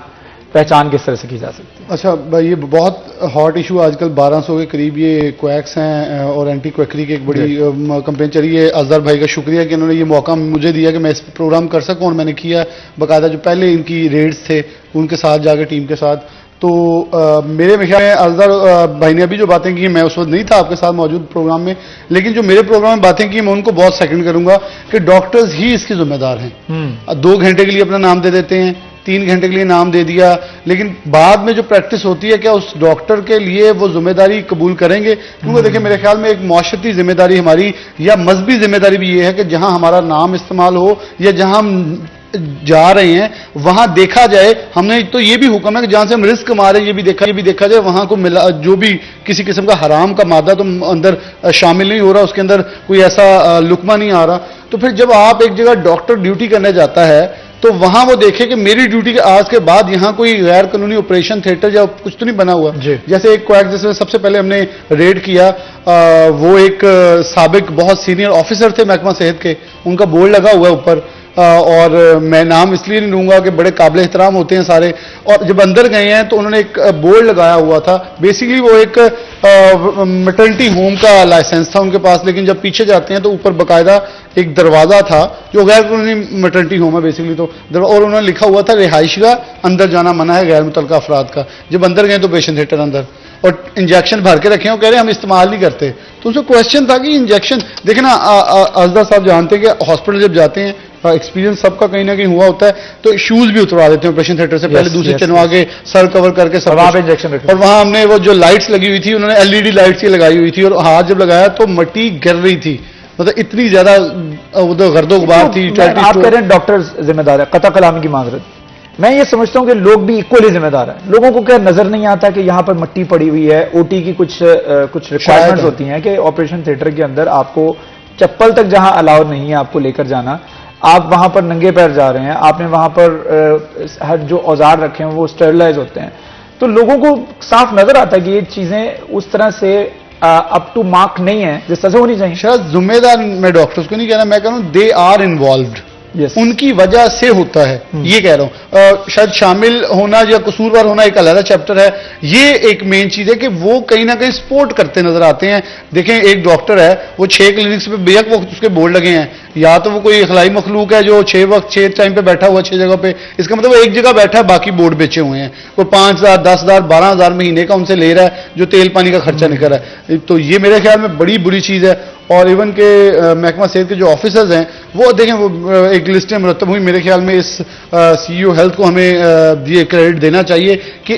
پہچان کس طرح سے کی جا سکتی ہے؟ اچھا بھائی, یہ بہت ہاٹ ایشو آج کل 1200 کے قریب یہ کویکس ہیں اور اینٹی کویکری کی ایک بڑی کمپین چلی ہے. اظہر بھائی کا شکریہ کہ انہوں نے یہ موقع مجھے دیا کہ میں اس پروگرام کر سکوں, اور میں نے کیا باقاعدہ. جو پہلے ان کی ریڈز تھے ان کے ساتھ جا کے ٹیم کے ساتھ, تو میرے خیال میں اظہر بھائی نے ابھی جو باتیں کی, میں اس وقت نہیں تھا آپ کے ساتھ موجود پروگرام میں, لیکن جو میرے پروگرام میں باتیں کی میں ان کو بہت سیکنڈ کروں گا کہ ڈاکٹرز ہی اس کے ذمہ دار ہیں. 2 گھنٹے کے لیے اپنا نام دے دیتے ہیں, 3 گھنٹے کے لیے نام دے دیا, لیکن بعد میں جو پریکٹس ہوتی ہے کیا اس ڈاکٹر کے لیے وہ ذمہ داری قبول کریں گے؟ کیونکہ دیکھیں میرے خیال میں ایک معاشرتی ذمہ داری ہماری یا مذہبی ذمہ داری بھی یہ ہے کہ جہاں ہمارا نام استعمال ہو یا جہاں ہم جا رہے ہیں وہاں دیکھا جائے. ہم نے تو یہ بھی حکم ہے کہ جہاں سے ہم رزق کما رہے ہیں یہ بھی دیکھا جائے وہاں کو ملا جو بھی کسی قسم کا حرام کا مادہ تو اندر شامل نہیں ہو رہا, اس کے اندر کوئی ایسا لقمہ نہیں آ رہا. تو پھر جب آپ ایک جگہ ڈاکٹر ڈیوٹی کرنے جاتا ہے تو وہاں وہ دیکھے کہ میری ڈیوٹی کے آج کے بعد یہاں کوئی غیر قانونی آپریشن تھیٹر یا کچھ تو نہیں بنا ہوا. جیسے ایک کویک جس میں سب سے پہلے ہم نے ریڈ کیا, وہ ایک سابق بہت سینئر آفیسر تھے محکمہ صحت کے, ان کا بورڈ لگا ہوا ہے اوپر, اور میں نام اس لیے نہیں لوں گا کہ بڑے قابل احترام ہوتے ہیں سارے. اور جب اندر گئے ہیں تو انہوں نے ایک بورڈ لگایا ہوا تھا, بیسیکلی وہ ایک میٹرنٹی ہوم کا لائسنس تھا ان کے پاس, لیکن جب پیچھے جاتے ہیں تو اوپر باقاعدہ ایک دروازہ تھا جو غیر قانونی میٹرنٹی ہوم ہے بیسیکلی تو, اور انہوں نے لکھا ہوا تھا رہائش کا اندر جانا منع ہے غیر متعلقہ افراد کا. جب اندر گئے تو پیشنٹ تھیٹر اندر, اور انجیکشن بھر کے رکھے ہیں, وہ کہہ رہے ہیں ہم استعمال نہیں کرتے. تو ان سے کوشچن تھا کہ انجیکشن دیکھیں نا, اظہر صاحب جانتے ہیں کہ ہاسپٹل جب جاتے ہیں ایکسپیرینس سب کا کہیں نہ کہیں ہوا ہوتا ہے, تو شوز بھی اتروا دیتے ہیں آپریشن تھیٹر سے پہلے, دوسری چنوا کے سر کور کر کے سب وہاں پہ انجیکشن. اور وہاں ہم نے وہ جو لائٹس لگی ہوئی تھی, انہوں نے LED لائٹس لگائی ہوئی تھی, اور ہاتھ جب لگایا تو مٹی گر رہی تھی, مطلب اتنی زیادہ ادھر گرد و غبار تھی. آپ کہہ رہے ہیں ڈاکٹر ذمہ دار ہے, قطع کلامی کی معذرت, میں یہ سمجھتا ہوں کہ لوگ بھی ایکولی ذمہ دار ہیں. لوگوں کو کیا نظر نہیں آتا کہ یہاں پر مٹی پڑی ہوئی ہے, OT کی کچھ ریکوائرمنٹس ہوتی ہیں کہ آپریشن تھیٹر کے اندر آپ کو چپل تک جہاں الاؤ نہیں ہے آپ کو لے کر جانا, آپ وہاں پر ننگے پیر جا رہے ہیں, آپ نے وہاں پر ہر جو اوزار رکھے ہیں وہ اسٹیرلائز ہوتے ہیں. تو لوگوں کو صاف نظر آتا ہے کہ یہ چیزیں اس طرح سے اپ ٹو مارک نہیں ہیں جس طرح سے ہونی چاہیے. شاید ذمہ دار میں ڈاکٹرز کو نہیں کہنا, میں کہہ رہا ہوں دے آر انوالوڈ, ان کی وجہ سے ہوتا ہے, یہ کہہ رہا ہوں. شاید شامل ہونا یا قصوروار ہونا ایک علیحدہ چیپٹر ہے, یہ ایک مین چیز ہے کہ وہ کہیں نہ کہیں سپورٹ کرتے نظر آتے ہیں. دیکھیں ایک ڈاکٹر ہے, وہ 6 کلینکس پہ بے حق وقت اس کے بورڈ لگے ہیں, یا تو وہ کوئی اخلائی مخلوق ہے جو 6 ٹائم پہ بیٹھا ہوا 6 جگہ پہ, اس کا مطلب وہ ایک جگہ بیٹھا ہے باقی بورڈ بیچے ہوئے ہیں, وہ 5,000 10,000 12,000 مہینے کا ان سے لے رہا ہے جو تیل پانی کا خرچہ نہیں کر رہا ہے. تو یہ میرے خیال میں بڑی بری چیز ہے. اور ایون کہ محکمہ صحت کے جو آفیسرز ہیں وہ دیکھیں, وہ ایک لسٹیں مرتب ہوئی, میرے خیال میں اس CEO ہیلتھ کو ہمیں یہ کریڈٹ دینا چاہیے کہ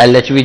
LHV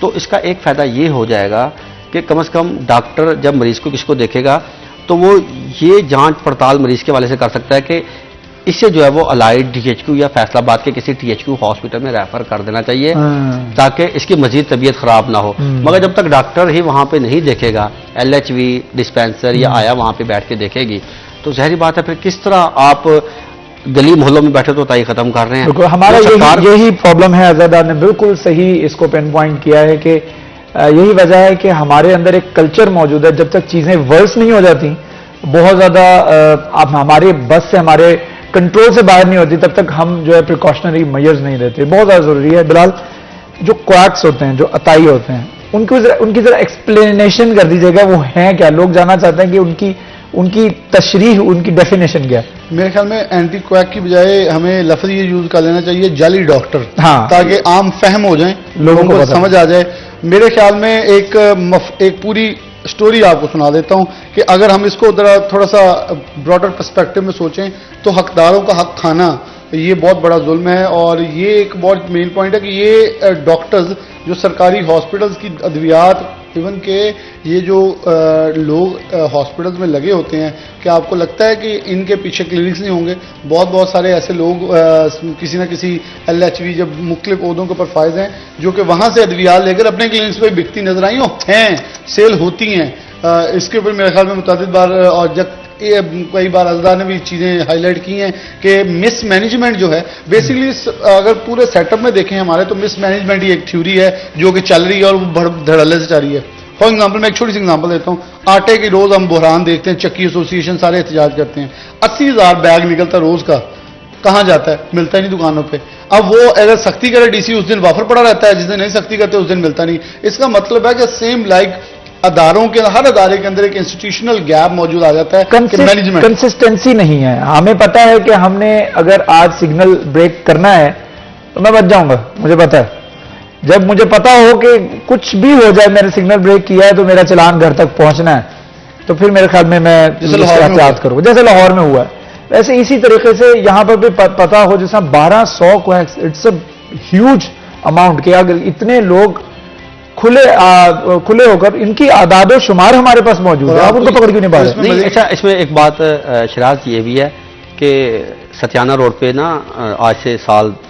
تو اس کا ایک فائدہ یہ ہو جائے گا کہ کم از کم ڈاکٹر جب مریض کو کسی کو دیکھے گا تو وہ یہ جانچ پڑتال مریض کے حوالے سے کر سکتا ہے کہ اسے جو ہے وہ الائڈ ڈی ایچ کیو یا فیصلہ آباد کے کسی ٹی ایچ کیو ہاسپٹل میں ریفر کر دینا چاہیے تاکہ اس کی مزید طبیعت خراب نہ ہو. مگر جب تک ڈاکٹر ہی وہاں پہ نہیں دیکھے گا, ایل ایچ وی ڈسپینسر یا آیا وہاں پہ بیٹھ کے دیکھے گی, تو ظاہری بات ہے پھر کس طرح آپ گلی محلوں میں بیٹھے تو تائی ختم کر رہے ہیں. ہمارا یہی پرابلم ہے. عزیزہ نے بالکل صحیح اس کو پن پوائنٹ کیا ہے کہ یہی وجہ ہے کہ ہمارے اندر ایک کلچر موجود ہے. جب تک چیزیں ورس نہیں ہو جاتی, بہت زیادہ ہمارے بس سے ہمارے کنٹرول سے باہر نہیں ہوتی, تب تک ہم جو ہے پریکاشنری میئرز نہیں لیتے. بہت زیادہ ضروری ہے. بلال, جو کویکس ہوتے ہیں, جو عطائی ہوتے ہیں, ان کی ذرا ایکسپلینیشن کر دیجیے گا, وہ ہیں کیا؟ لوگ جاننا چاہتے ہیں کہ ان کی تشریح, ان کی ڈیفینیشن کیا ہے. میرے خیال میں اینٹی کویک کی بجائے ہمیں لفظ یہ یوز کر لینا چاہیے جعلی ڈاکٹر, تاکہ عام فہم ہو جائیں, لوگوں کو سمجھ آ جائے. میرے خیال میں ایک پوری سٹوری آپ کو سنا دیتا ہوں کہ اگر ہم اس کو تھوڑا سا براڈر پرسپیکٹو میں سوچیں تو حقداروں کا حق کھانا یہ بہت بڑا ظلم ہے. اور یہ ایک بہت مین پوائنٹ ہے کہ یہ ڈاکٹرز جو سرکاری ہاسپٹلز کی ادویات, ایون کہ یہ جو لوگ ہاسپٹلز میں لگے ہوتے ہیں, کہ آپ کو لگتا ہے کہ ان کے پیچھے کلینکس نہیں ہوں گے؟ بہت سارے ایسے لوگ کسی نہ کسی ایل ایچ وی جب مختلف عہدوں کے اوپر فائز ہیں جو کہ وہاں سے ادویات لے کر اپنے کلینکس پہ بکتی نظر آئی ہیں, سیل ہوتی ہیں. اس کے اوپر میرے خیال میں متعدد بار اور جب کئی بار ازدار نے بھی چیزیں ہائی لائٹ کی ہیں کہ مس مینجمنٹ جو ہے بیسیکلی, اگر پورے سیٹ اپ میں دیکھیں ہمارے, تو مس مینجمنٹ ہی ایک تھیوری ہے جو کہ چل رہی ہے اور وہ دھڑلے سے چل رہی ہے. فار ایگزامپل میں ایک چھوٹی سی ایگزامپل دیتا ہوں. آٹے کی روز ہم بحران دیکھتے ہیں, چکی ایسوسیشن سارے احتجاج کرتے ہیں, 80,000 بیگ نکلتا روز کا, کہاں جاتا ہے؟ ملتا ہی نہیں دکانوں پہ. اب وہ اگر سختی کرے ڈی سی, اس دن وافر پڑا رہتا ہے, جس دن نہیں سختی کرتے اس دن ملتا نہیں. اس کا مطلب ہے کہ سیم لائک اداروں کے, ہر ادارے کے اندر ایک انسٹیٹیوشنل گیپ موجود آ جاتا ہے کہ مینجمنٹ کنسسٹنسی نہیں ہے. ہمیں پتا ہے کہ ہم نے اگر آج سگنل بریک کرنا ہے تو میں بچ جاؤں گا, مجھے پتا ہے. جب مجھے پتا ہو کہ کچھ بھی ہو جائے, میں نے سگنل بریک کیا ہے تو میرا چلان گھر تک پہنچنا ہے, تو پھر میرے خیال میں احتیاط کروں, جیسے لاہور میں ہوا ہے. ویسے اسی طریقے سے یہاں پر بھی پتا ہو, جیسا 1200 quakes, it's a huge amount, کہ اگر اتنے لوگ کھلے ہو کر, ان کی اعداد و شمار ہمارے پاس موجود ہے, آپ ان کو پکڑ کیوں نہیں پا رہے؟ نہیں, اچھا, اس میں ایک بات شراز یہ بھی ہے کہ ستیانہ روڈ پہ نا آج سے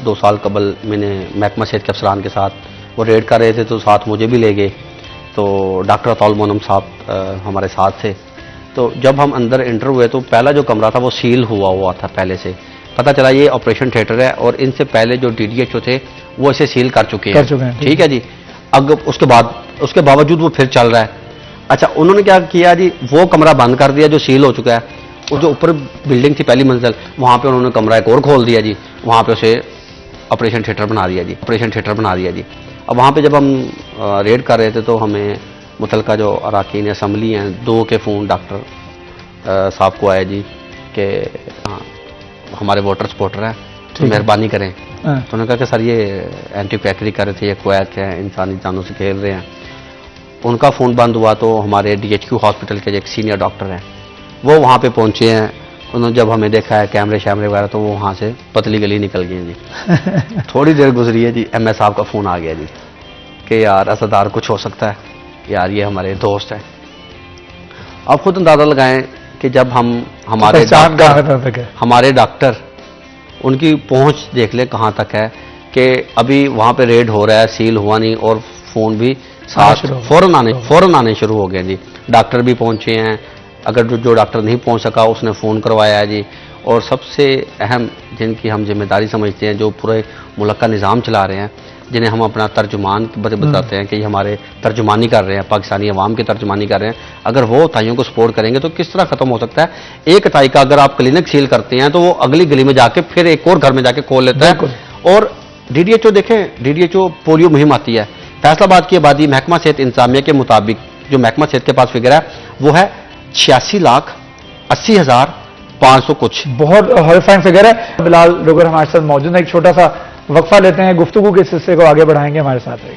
2 سال قبل میں نے محکمہ صحت کے افسران کے ساتھ وہ ریڈ کر رہے تھے, تو ساتھ مجھے بھی لے گئے. تو ڈاکٹر اطول مونم صاحب ہمارے ساتھ تھے. تو جب ہم اندر انٹر ہوئے تو پہلا جو کمرہ تھا وہ سیل ہوا تھا پہلے سے. پتہ چلا یہ آپریشن تھیٹر ہے, اور ان سے پہلے جو ڈی ڈی ایچ او تھے وہ اسے سیل کر چکے ہیں. ٹھیک ہے جی. اب اس کے باوجود وہ پھر چل رہا ہے. اچھا, انہوں نے کیا کیا جی, وہ کمرہ بند کر دیا جو سیل ہو چکا ہے. وہ جو اوپر بلڈنگ تھی پہلی منزل, وہاں پہ انہوں نے کمرہ ایک اور کھول دیا جی, وہاں پہ اسے آپریشن تھیٹر بنا دیا جی. اب وہاں پہ جب ہم ریڈ کر رہے تھے تو ہمیں متعلقہ جو اراکین اسمبلی ہیں 2 کے فون ڈاکٹر صاحب کو آیا جی کہ ہاں ہمارے ووٹر سپورٹر ہیں, تو مہربانی کریں. تو انہوں نے کہا کہ سر یہ اینٹی کویکری کر رہے تھے, یہ کویک ہے, انسانی جانوں سے کھیل رہے ہیں. ان کا فون بند ہوا تو ہمارے ڈی ایچ کیو ہاسپٹل کے جو ایک سینئر ڈاکٹر ہیں وہ وہاں پہ پہنچے ہیں. انہوں نے جب ہمیں دیکھا ہے کیمرے وغیرہ, تو وہ وہاں سے پتلی گلی نکل گئی جی. تھوڑی دیر گزری ہے جی, ایم ایس صاحب کا فون آ گیا جی کہ یار اسدار کچھ ہو سکتا ہے, یار یہ ہمارے دوست ہیں. آپ خود اندازہ لگائیں کہ جب ہمارے ڈاکٹر ان کی پہنچ دیکھ لیں کہاں تک ہے, کہ ابھی وہاں پہ ریڈ ہو رہا ہے, سیل ہوا نہیں, اور فون بھی فوراً آنے شروع ہو گئے جی. ڈاکٹر بھی پہنچے ہیں, اگر جو ڈاکٹر نہیں پہنچ سکا اس نے فون کروایا ہے جی. اور سب سے اہم جن کی ہم ذمہ داری سمجھتے ہیں, جو پورے ملک کا نظام چلا رہے ہیں, جنہیں ہم اپنا ترجمان بتاتے ہیں کہ یہ ہمارے ترجمانی کر رہے ہیں, پاکستانی عوام کی ترجمانی کر رہے ہیں, اگر وہ اتائیوں کو سپورٹ کریں گے تو کس طرح ختم ہو سکتا ہے؟ ایک اتائی کا اگر آپ کلینک سیل کرتے ہیں تو وہ اگلی گلی میں جا کے پھر ایک اور گھر میں جا کے کھول لیتا ہے. اور ڈی ڈی ایچ او دیکھیں, D D H O polio مہم آتی ہے. فیصل آباد کی آبادی محکمہ صحت انتظامیہ کے مطابق جو محکمہ صحت کے پاس فگر ہے وہ ہے 86,80,500 کچھ. بہت ہارفائنگ فگر ہے. بلال ڈوگر ہمارے ساتھ موجود ہے, ایک چھوٹا سا وقفہ لیتے ہیں, گفتگو کے سلسلے کو آگے بڑھائیں گے, ہمارے ساتھ رہیے.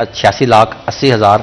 86,80,000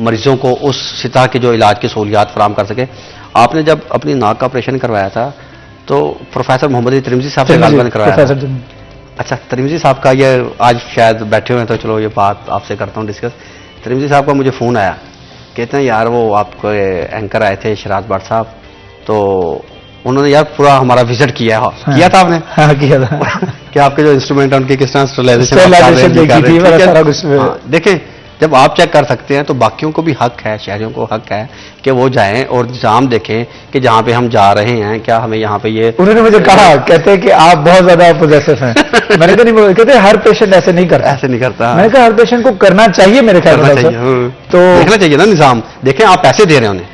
مریضوں کو اس سطح کے جو علاج کی سہولیات فراہم کر سکے. آپ نے جب اپنی ناک کا آپریشن کروایا تھا تو پروفیسر محمد علی ترمذی صاحب سے غالباً کروایا تھا. اچھا, ترمذی صاحب کا یہ آج شاید بیٹھے ہوئے ہیں تو چلو یہ بات آپ سے کرتا ہوں ڈسکس. ترمذی صاحب کا مجھے فون آیا, کہتے ہیں یار وہ آپ کو اینکر آئے تھے شراز بٹ صاحب, تو انہوں نے یار پورا ہمارا وزٹ کیا ہے. کیا تھا آپ نے؟ ہاں کیا تھا. کہ آپ کے جو انسٹرومنٹ ہیں ان کی کس طرح دیکھیں, جب آپ چیک کر سکتے ہیں تو باقیوں کو بھی حق ہے, شہریوں کو حق ہے کہ وہ جائیں اور نظام دیکھیں کہ جہاں پہ ہم جا رہے ہیں کیا ہمیں یہاں پہ یہ. انہوں نے مجھے کہا, کہتے ہیں کہ آپ بہت زیادہ پوزیسو ہیں. میں نے کہا نہیں, کہتے ہر پیشنٹ ایسے نہیں کرتا. میں نے کہا ہر پیشنٹ کو کرنا چاہیے, میرے خیال میں تو دیکھنا چاہیے نا نظام. دیکھیں آپ پیسے دے رہے ہیں انہیں,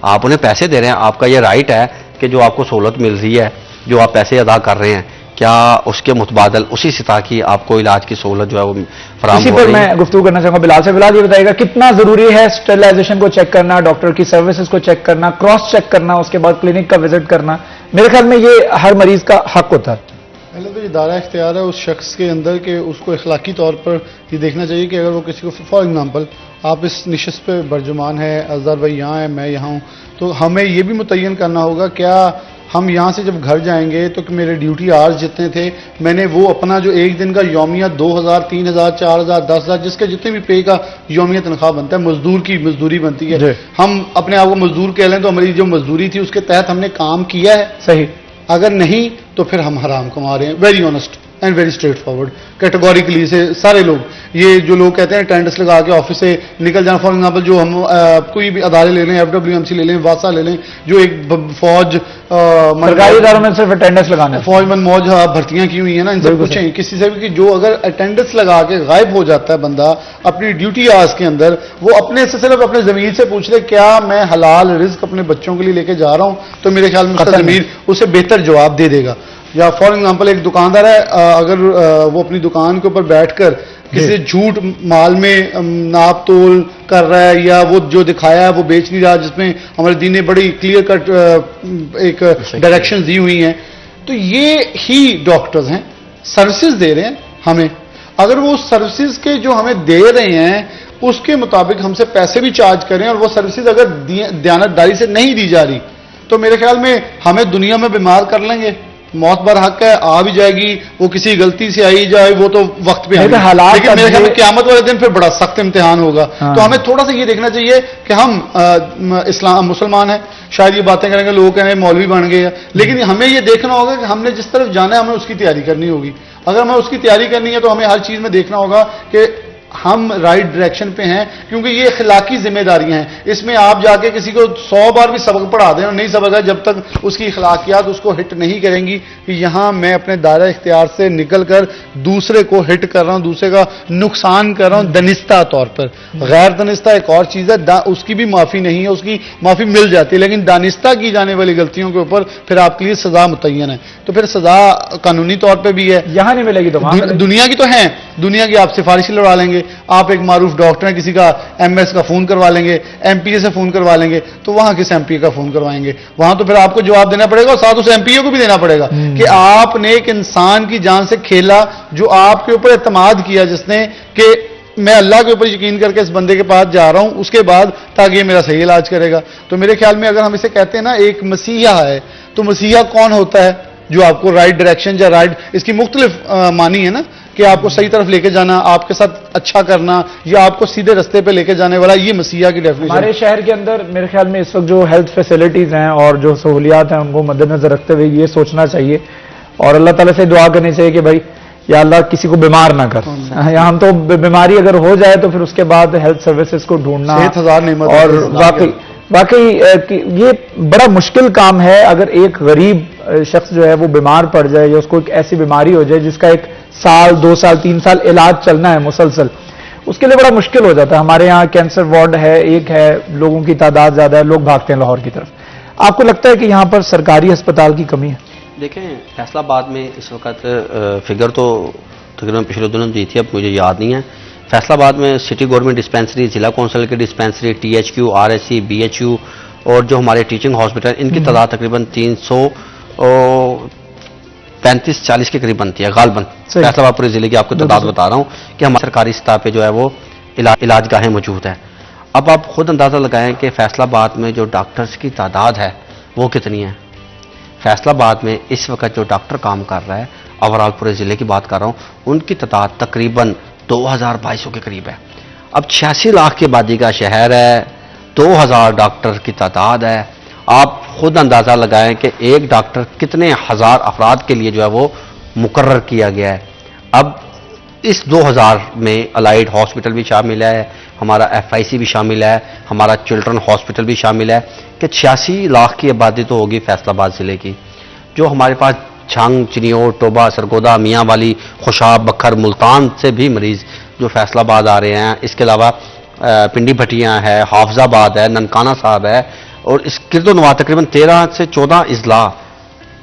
آپ انہیں پیسے دے رہے ہیں, آپ کا یہ رائٹ ہے کہ جو آپ کو سہولت مل رہی ہے, جو آپ پیسے ادا کر رہے ہیں, کیا اس کے متبادل اسی سطح کی آپ کو علاج کی سہولت جو ہے وہ فراہم ہو رہی ہے. اسی پر میں گفتگو کرنا چاہوں گا بلال سے. بلال یہ بتائے گا کتنا ضروری ہے اسٹرلائزیشن کو چیک کرنا, ڈاکٹر کی سروسز کو چیک کرنا, کراس چیک کرنا, اس کے بعد کلینک کا وزٹ کرنا. میرے خیال میں یہ ہر مریض کا حق ہوتا ہے. پہلے تو یہ دائرہ اختیار ہے اس شخص کے اندر کہ اس کو اخلاقی طور پر یہ دیکھنا چاہیے کہ اگر وہ کسی کو, فار ایگزامپل آپ اس نشست پہ برجمان ہے, اظہر بھائی یہاں ہے, میں یہاں ہوں, تو ہمیں یہ بھی متعین کرنا ہوگا کیا ہم یہاں سے جب گھر جائیں گے تو کہ میرے ڈیوٹی آورز جتنے تھے میں نے وہ اپنا جو ایک دن کا یومیہ 2000 3000 4000 10000 جس کے جتنے بھی پے کا یومیہ تنخواہ بنتا ہے, مزدور کی مزدوری بنتی ہے, ہم اپنے آپ کو مزدور کہہ لیں تو ہماری جو مزدوری تھی اس کے تحت ہم نے کام کیا ہے صحیح. اگر نہیں تو پھر ہم حرام کما رہے ہیں. Very honest and very straight forward categorically سے سارے لوگ, یہ جو لوگ کہتے ہیں اٹینڈنس لگا کے آفس سے نکل جانا, فار ایگزامپل جو ہم کوئی بھی ادارے لے لیں, FWMC لے لیں, واسا لے لیں, جو ایک فوج سرکاری اداروں میں صرف اٹینڈنس لگانا, فوج من موج بھرتیاں کی ہوئی ہیں نا, ان سے پوچھیں کسی سے بھی کہ جو اگر اٹینڈنس لگا کے غائب ہو جاتا ہے بندہ اپنی ڈیوٹی آورز کے اندر, وہ اپنے سے صرف اپنے ضمیر سے پوچھ لے کیا میں حلال رزق اپنے بچوں کے لیے لے کے جا رہا ہوں, تو میرے خیال میں اس کا ضمیر اسے بہتر جواب دے دے گا. یا فار ایگزامپل ایک دکاندار ہے, اگر وہ اپنی دکان کے اوپر بیٹھ کر کسی جھوٹ مال میں ناپ تول کر رہا ہے, یا وہ جو دکھایا ہے وہ بیچ نہیں رہا, جس میں ہمارے دین نے بڑی کلیئر کٹ ایک ڈائریکشن دی ہوئی ہیں, تو یہ ہی ڈاکٹرز ہیں, سروسز دے رہے ہیں ہمیں. اگر وہ سروسز کے جو ہمیں دے رہے ہیں اس کے مطابق ہم سے پیسے بھی چارج کریں, اور وہ سروسز اگر دیانتداری سے نہیں دی جا رہی تو میرے خیال میں ہمیں دنیا میں بیمار کر لیں گے. موت بر حق ہے, آ بھی جائے گی, وہ کسی غلطی سے آئی جائے وہ تو وقت پہ, لیکن میرے خیال میں قیامت والے دن پھر بڑا سخت امتحان ہوگا. تو ہمیں تھوڑا سا یہ دیکھنا چاہیے کہ ہم اسلام مسلمان ہیں, شاید یہ باتیں کریں گے لوگ کہیں مولوی بن گئے, لیکن ہمیں یہ دیکھنا ہوگا کہ ہم نے جس طرف جانا ہے ہمیں اس کی تیاری کرنی ہوگی. اگر ہمیں اس کی تیاری کرنی ہے تو ہمیں ہر چیز میں دیکھنا ہوگا کہ ہم رائٹ ڈائریکشن پہ ہیں, کیونکہ یہ اخلاقی ذمہ داریاں ہیں. اس میں آپ جا کے کسی کو 100 بار بھی سبق پڑھا دیں اور نہیں سبق ہے, جب تک اس کی اخلاقیات اس کو ہٹ نہیں کریں گی کہ یہاں میں اپنے دائرہ اختیار سے نکل کر دوسرے کو ہٹ کر رہا ہوں, دوسرے کا نقصان کر رہا ہوں دنستہ طور پر. غیر دنستہ ایک اور چیز ہے, اس کی بھی معافی نہیں ہے, اس کی معافی مل جاتی ہے, لیکن دانستہ کی جانے والی غلطیوں کے اوپر پھر آپ کے لیے سزا متعین ہے. تو پھر سزا قانونی طور پہ بھی ہے, یہاں نہیں ملے گی تو دنیا کی تو ہیں, دنیا کی آپ سفارشی لڑوا لیں گے, آپ ایک معروف ڈاکٹر ہیں, کسی کا MS کا فون کروا لیں گے, MPA سے فون کروا لیں گے, تو وہاں کس MPA کا فون کروائیں گے, وہاں تو پھر آپ کو جواب دینا پڑے گا, اور ساتھ اس MPA کو بھی دینا پڑے گا کہ آپ نے ایک انسان کی جان سے کھیلا, جو آپ کے اوپر اعتماد کیا, جس نے کہ میں اللہ کے اوپر یقین کر کے اس بندے کے پاس جا رہا ہوں اس کے بعد تاکہ یہ میرا صحیح علاج کرے گا. تو میرے خیال میں اگر ہم اسے کہتے ہیں نا ایک مسیحا ہے, تو مسیحا کون ہوتا ہے؟ جو آپ کو رائٹ ڈائریکشن یا رائٹ, اس کی مختلف معنی ہے نا, کہ آپ کو صحیح طرف لے کے جانا, آپ کے ساتھ اچھا کرنا, یا آپ کو سیدھے رستے پہ لے کے جانے والا, یہ مسیحا کی ڈیفینیشن. ہمارے شہر کے اندر میرے خیال میں اس وقت جو ہیلتھ فیسلٹیز ہیں اور جو سہولیات ہیں ان کو مد نظر رکھتے ہوئے یہ سوچنا چاہیے اور اللہ تعالیٰ سے دعا کرنی چاہیے کہ بھائی یا اللہ کسی کو بیمار نہ کر. یا ہم تو بیماری اگر ہو جائے تو پھر اس کے بعد ہیلتھ سروسز کو ڈھونڈنا, 1000 نعمت, اور واقعی یہ بڑا مشکل کام ہے. اگر ایک غریب شخص جو ہے وہ بیمار پڑ جائے, یا اس کو ایک ایسی بیماری ہو جائے جس کا 1 سال 2 سال 3 سال علاج چلنا ہے مسلسل, اس کے لیے بڑا مشکل ہو جاتا ہے. ہمارے یہاں کینسر وارڈ ہے, ایک ہے, لوگوں کی تعداد زیادہ ہے, لوگ بھاگتے ہیں لاہور کی طرف. آپ کو لگتا ہے کہ یہاں پر سرکاری ہسپتال کی کمی ہے؟ دیکھیں فیصل آباد میں اس وقت فگر تو تقریباً پچھلے دنوں دی تھی, اب مجھے یاد نہیں ہے. فیصل آباد میں سٹی گورنمنٹ ڈسپینسری, ضلع کونسل کی ڈسپینسری, THQ, RSC, BHU اور جو ہمارے ٹیچنگ ہاسپٹل, ان کی تعداد تقریباً 335-40 کے قریب بنتی ہے غالباً. فیصل آباد پورے ضلع کی آپ کو تعداد بتا رہا ہوں کہ ہمارے سرکاری سطح پہ جو ہے وہ علاج گاہیں موجود ہیں. اب آپ خود اندازہ لگائیں کہ فیصل آباد میں جو ڈاکٹرز کی تعداد ہے وہ کتنی ہے. فیصل آباد میں اس وقت جو ڈاکٹر کام کر رہا ہے، اوورال پورے ضلع کی بات کر رہا ہوں، ان کی تعداد تقریباً 2200 کے قریب ہے. اب 86 لاکھ کی آبادی کا شہر ہے، 2000 ڈاکٹر کی تعداد ہے. آپ خود اندازہ لگائیں کہ ایک ڈاکٹر کتنے ہزار افراد کے لیے جو ہے وہ مقرر کیا گیا ہے. اب اس 2000 میں الائڈ ہاسپٹل بھی شامل ہے، ہمارا FIC بھی شامل ہے، ہمارا چلڈرن ہاسپٹل بھی شامل ہے، کہ 86 لاکھ کی آبادی تو ہوگی فیصل آباد ضلع کی. جو ہمارے پاس چھنگ، چنیوٹ، ٹوبہ، سرگودا، میاں والی، خوشاب، بکھر، ملتان سے بھی مریض جو فیصل آباد آ رہے ہیں. اس کے علاوہ پنڈی بھٹیاں ہے، حافظ آباد ہے، ننکانہ صاحب ہے، اور اس گرد و نواح تقریباً 13 سے 14 اضلاع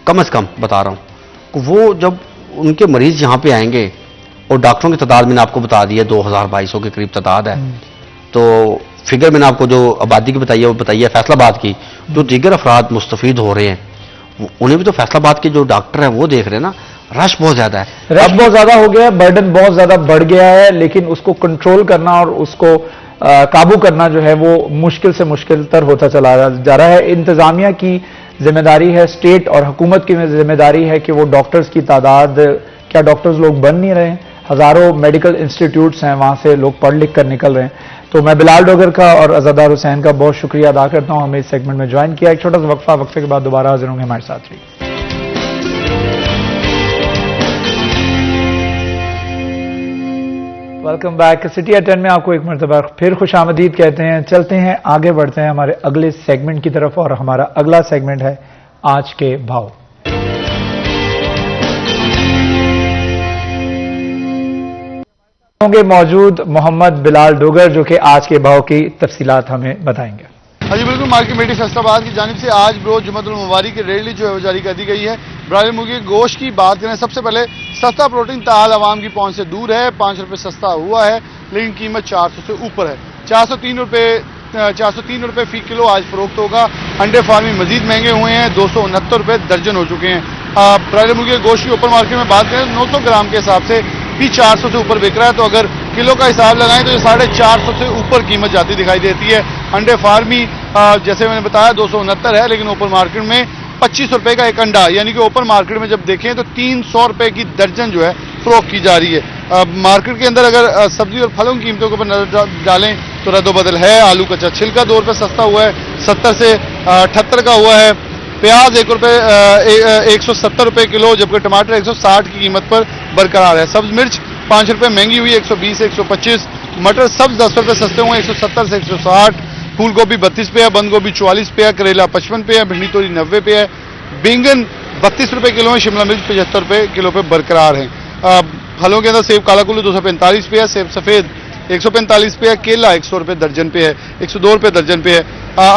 کم از کم بتا رہا ہوں. وہ جب ان کے مریض یہاں پہ آئیں گے، اور ڈاکٹروں کی تعداد میں نے آپ کو بتا دی ہے 2200 کے قریب تعداد ہے، تو فگر میں نے آپ کو جو آبادی کی بتائی ہے وہ بتائی ہے فیصل آباد کی. جو دیگر افراد مستفید ہو رہے ہیں انہیں بھی تو فیصل آباد کے جو ڈاکٹر ہیں وہ دیکھ رہے ہیں نا. رش بہت زیادہ ہے، رش بہت زیادہ ہو گیا ہے، برڈن بہت زیادہ بڑھ گیا ہے، لیکن اس کو کنٹرول کرنا اور اس کو قابو کرنا جو ہے وہ مشکل سے مشکل تر ہوتا چلا جا رہا ہے. انتظامیہ کی ذمہ داری ہے، اسٹیٹ اور حکومت کی ذمہ داری ہے کہ وہ ڈاکٹرز کی تعداد، کیا ڈاکٹرز لوگ بن نہیں رہے ہیں؟ ہزاروں میڈیکل انسٹیٹیوٹس ہیں، وہاں سے لوگ پڑھ لکھ کر نکل رہے ہیں. تو میں بلال ڈوگر کا اور عزادار حسین کا بہت شکریہ ادا کرتا ہوں، ہمیں اس سیگمنٹ میں جوائن کیا. ایک چھوٹا سا وقفے کے بعد دوبارہ حاضر ہوں گے، ہمارے ساتھ رہیے. Welcome back. سٹی ایٹ 10 میں آپ کو ایک مرتبہ پھر خوش آمدید کہتے ہیں. چلتے ہیں، آگے بڑھتے ہیں ہمارے اگلے سیگمنٹ کی طرف، اور ہمارا اگلا سیگمنٹ ہے آج کے بھاؤ. ہوں گے موجود محمد بلال ڈوگر، جو کہ آج کے بھاؤ کی تفصیلات ہمیں بتائیں گے. ہاں جی بالکل. مارکیٹ کمیٹی فیصل آباد کی جانب سے آج بروز جمعۃ المبارک کی ریلی جو ہے وہ جاری کر دی گئی ہے. برائے مرغی کے گوشت کی بات کریں، سب سے پہلے سستا پروٹین تاحال عوام کی پہنچ سے دور ہے. 5 روپے سستا ہوا ہے، لیکن قیمت 400 سے اوپر ہے. 403 روپے فی کلو آج فروخت ہوگا. انڈے فارمی مزید مہنگے ہوئے ہیں، 269 روپے درجن ہو چکے ہیں. برائے مرغی کے گوشت کی اوپر مارکیٹ میں بات کریں 900 گرام کے حساب سے بھی 400 سے اوپر بک رہا ہے. تو اگر کلو کا حساب لگائیں تو یہ 450 سے اوپر قیمت جاتی دکھائی دیتی ہے. انڈے فارمی جیسے میں نے بتایا 269 ہے، لیکن اوپر مارکیٹ میں 25 روپے کا ایک انڈا، یعنی کہ اوپر مارکیٹ میں جب دیکھیں تو 300 روپے کی درجن جو ہے فروخت کی جا رہی ہے. مارکیٹ کے اندر اگر سبزی اور پھلوں کی قیمتوں کے اوپر نظر ڈالیں تو رد و بدل ہے. آلو کچا چھلکا 2 روپے سستا ہوا ہے، 70 سے 78 کا ہوا ہے. پیاز 170 روپے کلو، جبکہ ٹماٹر 160 کی قیمت پر برقرار ہے. سبز مرچ 5 روپے مہنگی ہوئی، 120 سے 125. مٹر سبز 10 روپے سستے ہوئے، 170 سے 160. پھول گوبھی 32 پہ ہے، بند گوبھی 44 پہ ہے، کریلا 55 پہ ہے، بھنڈی توری 90 پہ ہے. بینگن 32 روپے کلو ہے، شملہ مرچ 75 روپے کلو پہ برقرار ہیں. پھلوں کے اندر سیب کالا کلو 245 پہ ہے، سیب سفید 145 پہ ہے، کیلا 100 روپے درجن پہ ہے، 102 روپے درجن پہ ہے.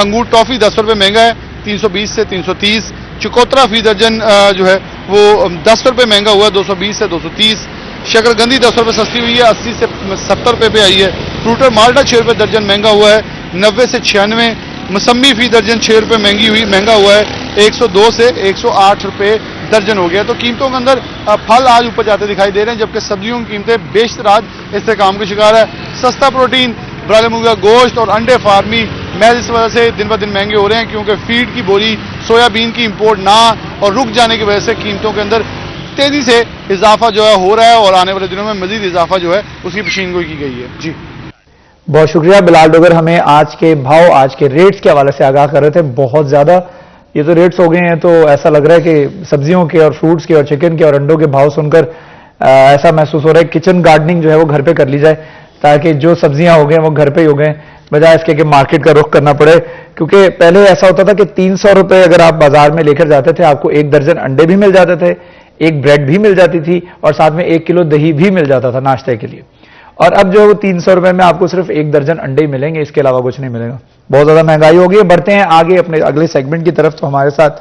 انگور ٹافی 10 روپے مہنگا ہے، 320 سے 330. چکوترا فی درجن جو ہے وہ 10 روپے مہنگا ہوا ہے، 220 سے 230. شکر گندی 10 روپے سستی ہوئی ہے، 80 سے 70 روپے پہ آئی ہے. فروٹر مالٹا 6 روپے درجن مہنگا ہوا ہے، 90 سے 96. مسمی فی درجن 6 روپے مہنگا ہوا ہے، 102 سے 108 روپے درجن ہو گیا. تو قیمتوں کے اندر پھل آج اوپر جاتے دکھائی دے رہے ہیں، جبکہ سبزیوں کی قیمتیں بیشتر آج استحکام کے شکار ہے. سستا پروٹین، برائے مرغی گوشت اور انڈے فارمی محض اس وجہ سے دن بدن مہنگے ہو رہے ہیں، کیونکہ فیڈ کی بولی، سویا بین کی امپورٹ نہ اور رک جانے کی وجہ سے قیمتوں کے اندر تیزی سے اضافہ جو ہے ہو رہا ہے، اور آنے والے دنوں میں مزید اضافہ جو ہے اس کی پیشین گوئی کی گئی ہے. جی بہت شکریہ بلال ڈوگر، ہمیں آج کے بھاؤ، آج کے ریٹس کے حوالے سے آگاہ کر رہے تھے. بہت زیادہ یہ تو ریٹس ہو گئے ہیں، تو ایسا لگ رہا ہے کہ سبزیوں کے اور فروٹس کے اور چکن کے اور انڈوں کے بھاؤ سن کر ایسا محسوس ہو رہا ہے کچن گارڈننگ جو ہے وہ گھر پہ کر لی جائے، تاکہ جو سبزیاں ہو گئے وہ گھر پہ ہی ہو گئے، بجائے اس کے کہ مارکیٹ کا رخ کرنا پڑے. کیونکہ پہلے ایسا ہوتا تھا کہ 300 روپے اگر آپ بازار میں لے کر جاتے تھے، آپ کو 1 درجن انڈے بھی مل جاتے تھے، 1 بریڈ بھی مل جاتی تھی، اور ساتھ میں 1 کلو دہی بھی مل جاتا تھا ناشتے کے لیے. اور اب جو 300 روپے میں آپ کو صرف 1 درجن انڈے ہی ملیں گے، اس کے علاوہ کچھ نہیں ملے گا. بہت زیادہ مہنگائی ہوگی. بڑھتے ہیں آگے اپنے اگلے سیگمنٹ کی طرف. تو ہمارے ساتھ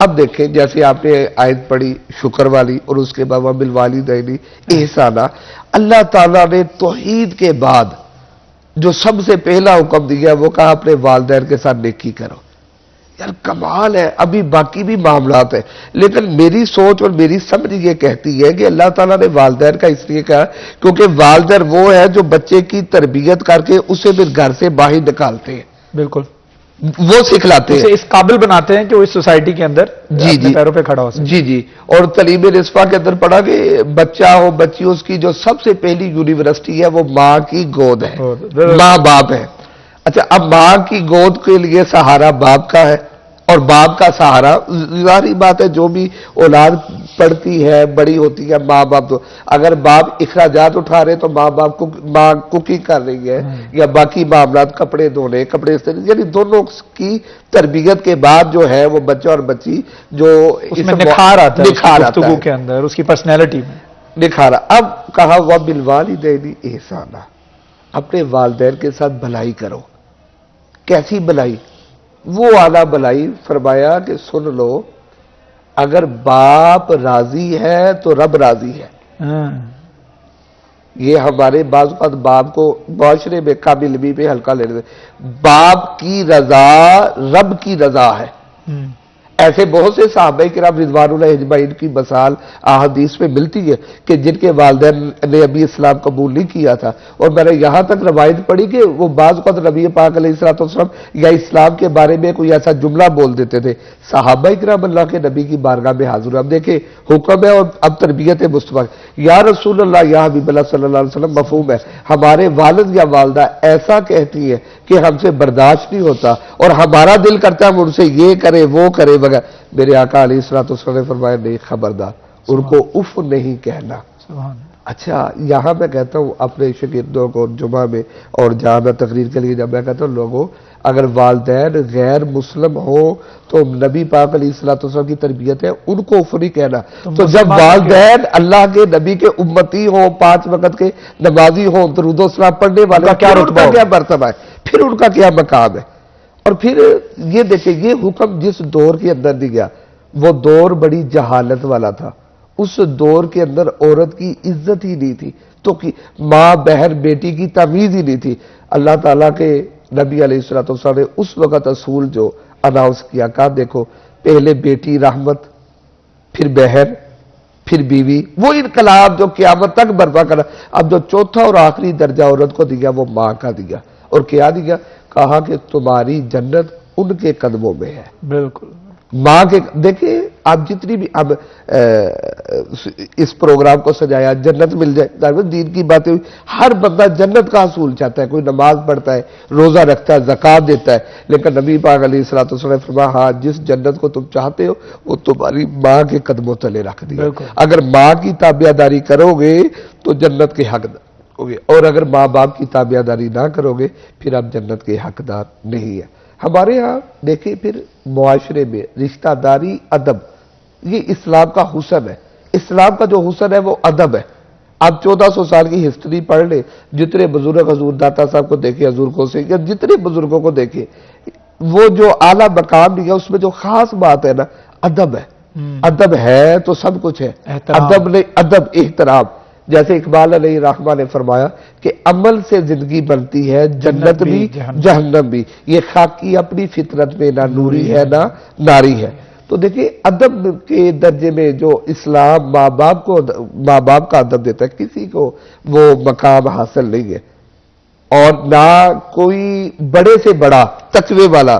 اب دیکھیں جیسے آپ نے آیت پڑھی شکر والی اور اس کے بعد بالوالدین احسانا، اللہ تعالیٰ نے توحید کے بعد جو سب سے پہلا حکم دیا وہ کہا اپنے والدین کے ساتھ نیکی کرو. یار کمال ہے، ابھی باقی بھی معاملات ہیں، لیکن میری سوچ اور میری سمجھ یہ کہتی ہے کہ اللہ تعالیٰ نے والدین کا اس لیے کہا کیونکہ والدین وہ ہے جو بچے کی تربیت کر کے اسے پھر گھر سے باہر نکالتے ہیں، بالکل وہ سکھلاتے اسے ہیں. اس قابل بناتے ہیں کہ وہ اس سوسائٹی کے اندر اپنے پیروں پہ کھڑا ہو سکے. جی جی. اور تعلیم نصفہ کے اندر پڑھا کہ بچہ ہو بچی اس کی جو سب سے پہلی یونیورسٹی ہے وہ ماں کی گود ہے، ماں باپ ہے. اچھا اب ماں کی گود کے لیے سہارا باپ کا ہے اور باپ کا سہارا ظاہری بات ہے جو بھی اولاد پڑھتی ہے بڑی ہوتی ہے ماں باپ تو اگر باپ اخراجات اٹھا رہے تو ماں کوکنگ کر رہی ہے یا باقی معاملات کپڑے دھونے کپڑے استعمال، یعنی دونوں کی تربیت کے بعد جو ہے وہ بچہ اور بچی جو اس میں نکھار آتا ہے گفتگو کے اندر اس کی پرسنالٹی میں نکھارا. اب کہا وَبِالْوَالِدَيْنِ إِحْسَانًا، اپنے والدین کے ساتھ بھلائی کرو. کیسی بھلائی؟ وہ اعلیٰ بھلائی فرمایا کہ سن لو اگر باپ راضی ہے تو رب راضی ہے. یہ ہمارے بعض اوقات باپ کو معاشرے میں کامل پہ ہلکا لے لیتے. باپ کی رضا رب کی رضا ہے. ایسے بہت سے صحابہ کرام رضوان اللہ اجمعین کی مثال احادیث میں ملتی ہے کہ جن کے والدین نے ابھی اسلام قبول نہیں کیا تھا، اور میں نے یہاں تک روایت پڑھی کہ وہ بعض اوقات نبی پاک علیہ الصلوۃ والسلام یا اسلام کے بارے میں کوئی ایسا جملہ بول دیتے تھے، صحابہ کرام اللہ کے نبی کی بارگاہ میں حاضر ہوئے. اب دیکھیں حکم ہے اور اب تربیت مصطفیٰ یا رسول اللہ یا حبیب اللہ صلی اللہ علیہ وسلم مفہوم ہے. ہمارے والد یا والدہ ایسا کہتی ہے کہ ہم سے برداشت نہیں ہوتا اور ہمارا دل کرتا ہے ہم ان سے یہ کرے وہ کرے وغیرہ. میرے آقا علیہ الصلوۃ والسلام نے فرمایا نہیں خبردار، ان کو اف نہیں کہنا. اچھا یہاں میں کہتا ہوں اپنے شاگردوں کو جمعہ میں اور جہاں میں تقریر کے لیے جب میں کہتا ہوں لوگوں اگر والدین غیر مسلم ہو تو نبی پاک علیہ الصلوۃ والسلام کی تربیت ہے ان کو اف نہیں کہنا. تو جب والدین اللہ کے نبی کے امتی ہوں 5 وقت کے نمازی ہوں درود و سلام پڑھنے والے کیا رتبہ کیا مرتبہ ہے، پھر ان کا کیا مقام ہے. اور پھر یہ دیکھیں یہ حکم جس دور کے اندر دیا وہ دور بڑی جہالت والا تھا. اس دور کے اندر عورت کی عزت ہی نہیں تھی، تو ماں بہن بیٹی کی تمیز ہی نہیں تھی. اللہ تعالیٰ کے نبی علیہ الصلوۃ والسلام نے اس وقت اصول جو اناؤنس کیا کہا دیکھو پہلے بیٹی رحمت پھر بہن پھر بیوی، وہ انقلاب جو قیامت تک برپا کرا. اب جو چوتھا اور آخری درجہ عورت کو دیا وہ ماں کا دیا. اور کیا دیا؟ کہا کہ تمہاری جنت ان کے قدموں میں ہے. بالکل ماں کے دیکھیں آپ جتنی بھی اب اس پروگرام کو سجایا جنت مل جائے دین کی باتیں ہوئی، ہر بندہ جنت کا حصول چاہتا ہے. کوئی نماز پڑھتا ہے روزہ رکھتا ہے زکوٰۃ دیتا ہے، لیکن نبی پاک علیہ الصلوۃ والسلام نے فرمایا ہاں جس جنت کو تم چاہتے ہو وہ تمہاری ماں کے قدموں تلے رکھ دیا. اگر ماں کی تابعداری کرو گے تو جنت کے حقدار ہوگے، اور اگر ماں باپ کی تابعداری نہ کرو گے پھر آپ جنت کے حقدار نہیں ہیں. ہمارے ہاں دیکھیں پھر معاشرے میں رشتہ داری ادب یہ اسلام کا حسن ہے. اسلام کا جو حسن ہے وہ ادب ہے. آپ 1400 سال کی ہسٹری پڑھ لیں، جتنے بزرگ حضور داتا صاحب کو دیکھیں حضور کو سے یا جتنے بزرگوں کو دیکھیں وہ جو اعلیٰ مقام لیا اس میں جو خاص بات ہے نا ادب ہے. ادب ہے تو سب کچھ ہے. ادب نہیں ادب احترام. جیسے اقبال علیہ الرحمہ نے فرمایا کہ عمل سے زندگی بنتی ہے جنت بھی جہنم بھی، یہ خاکی اپنی فطرت میں نہ نوری ہے نہ ناری ہے. تو دیکھیں ادب کے درجے میں جو اسلام ماں باپ کا ادب دیتا ہے کسی کو وہ مقام حاصل نہیں ہے. اور نہ کوئی بڑے سے بڑا تقوی والا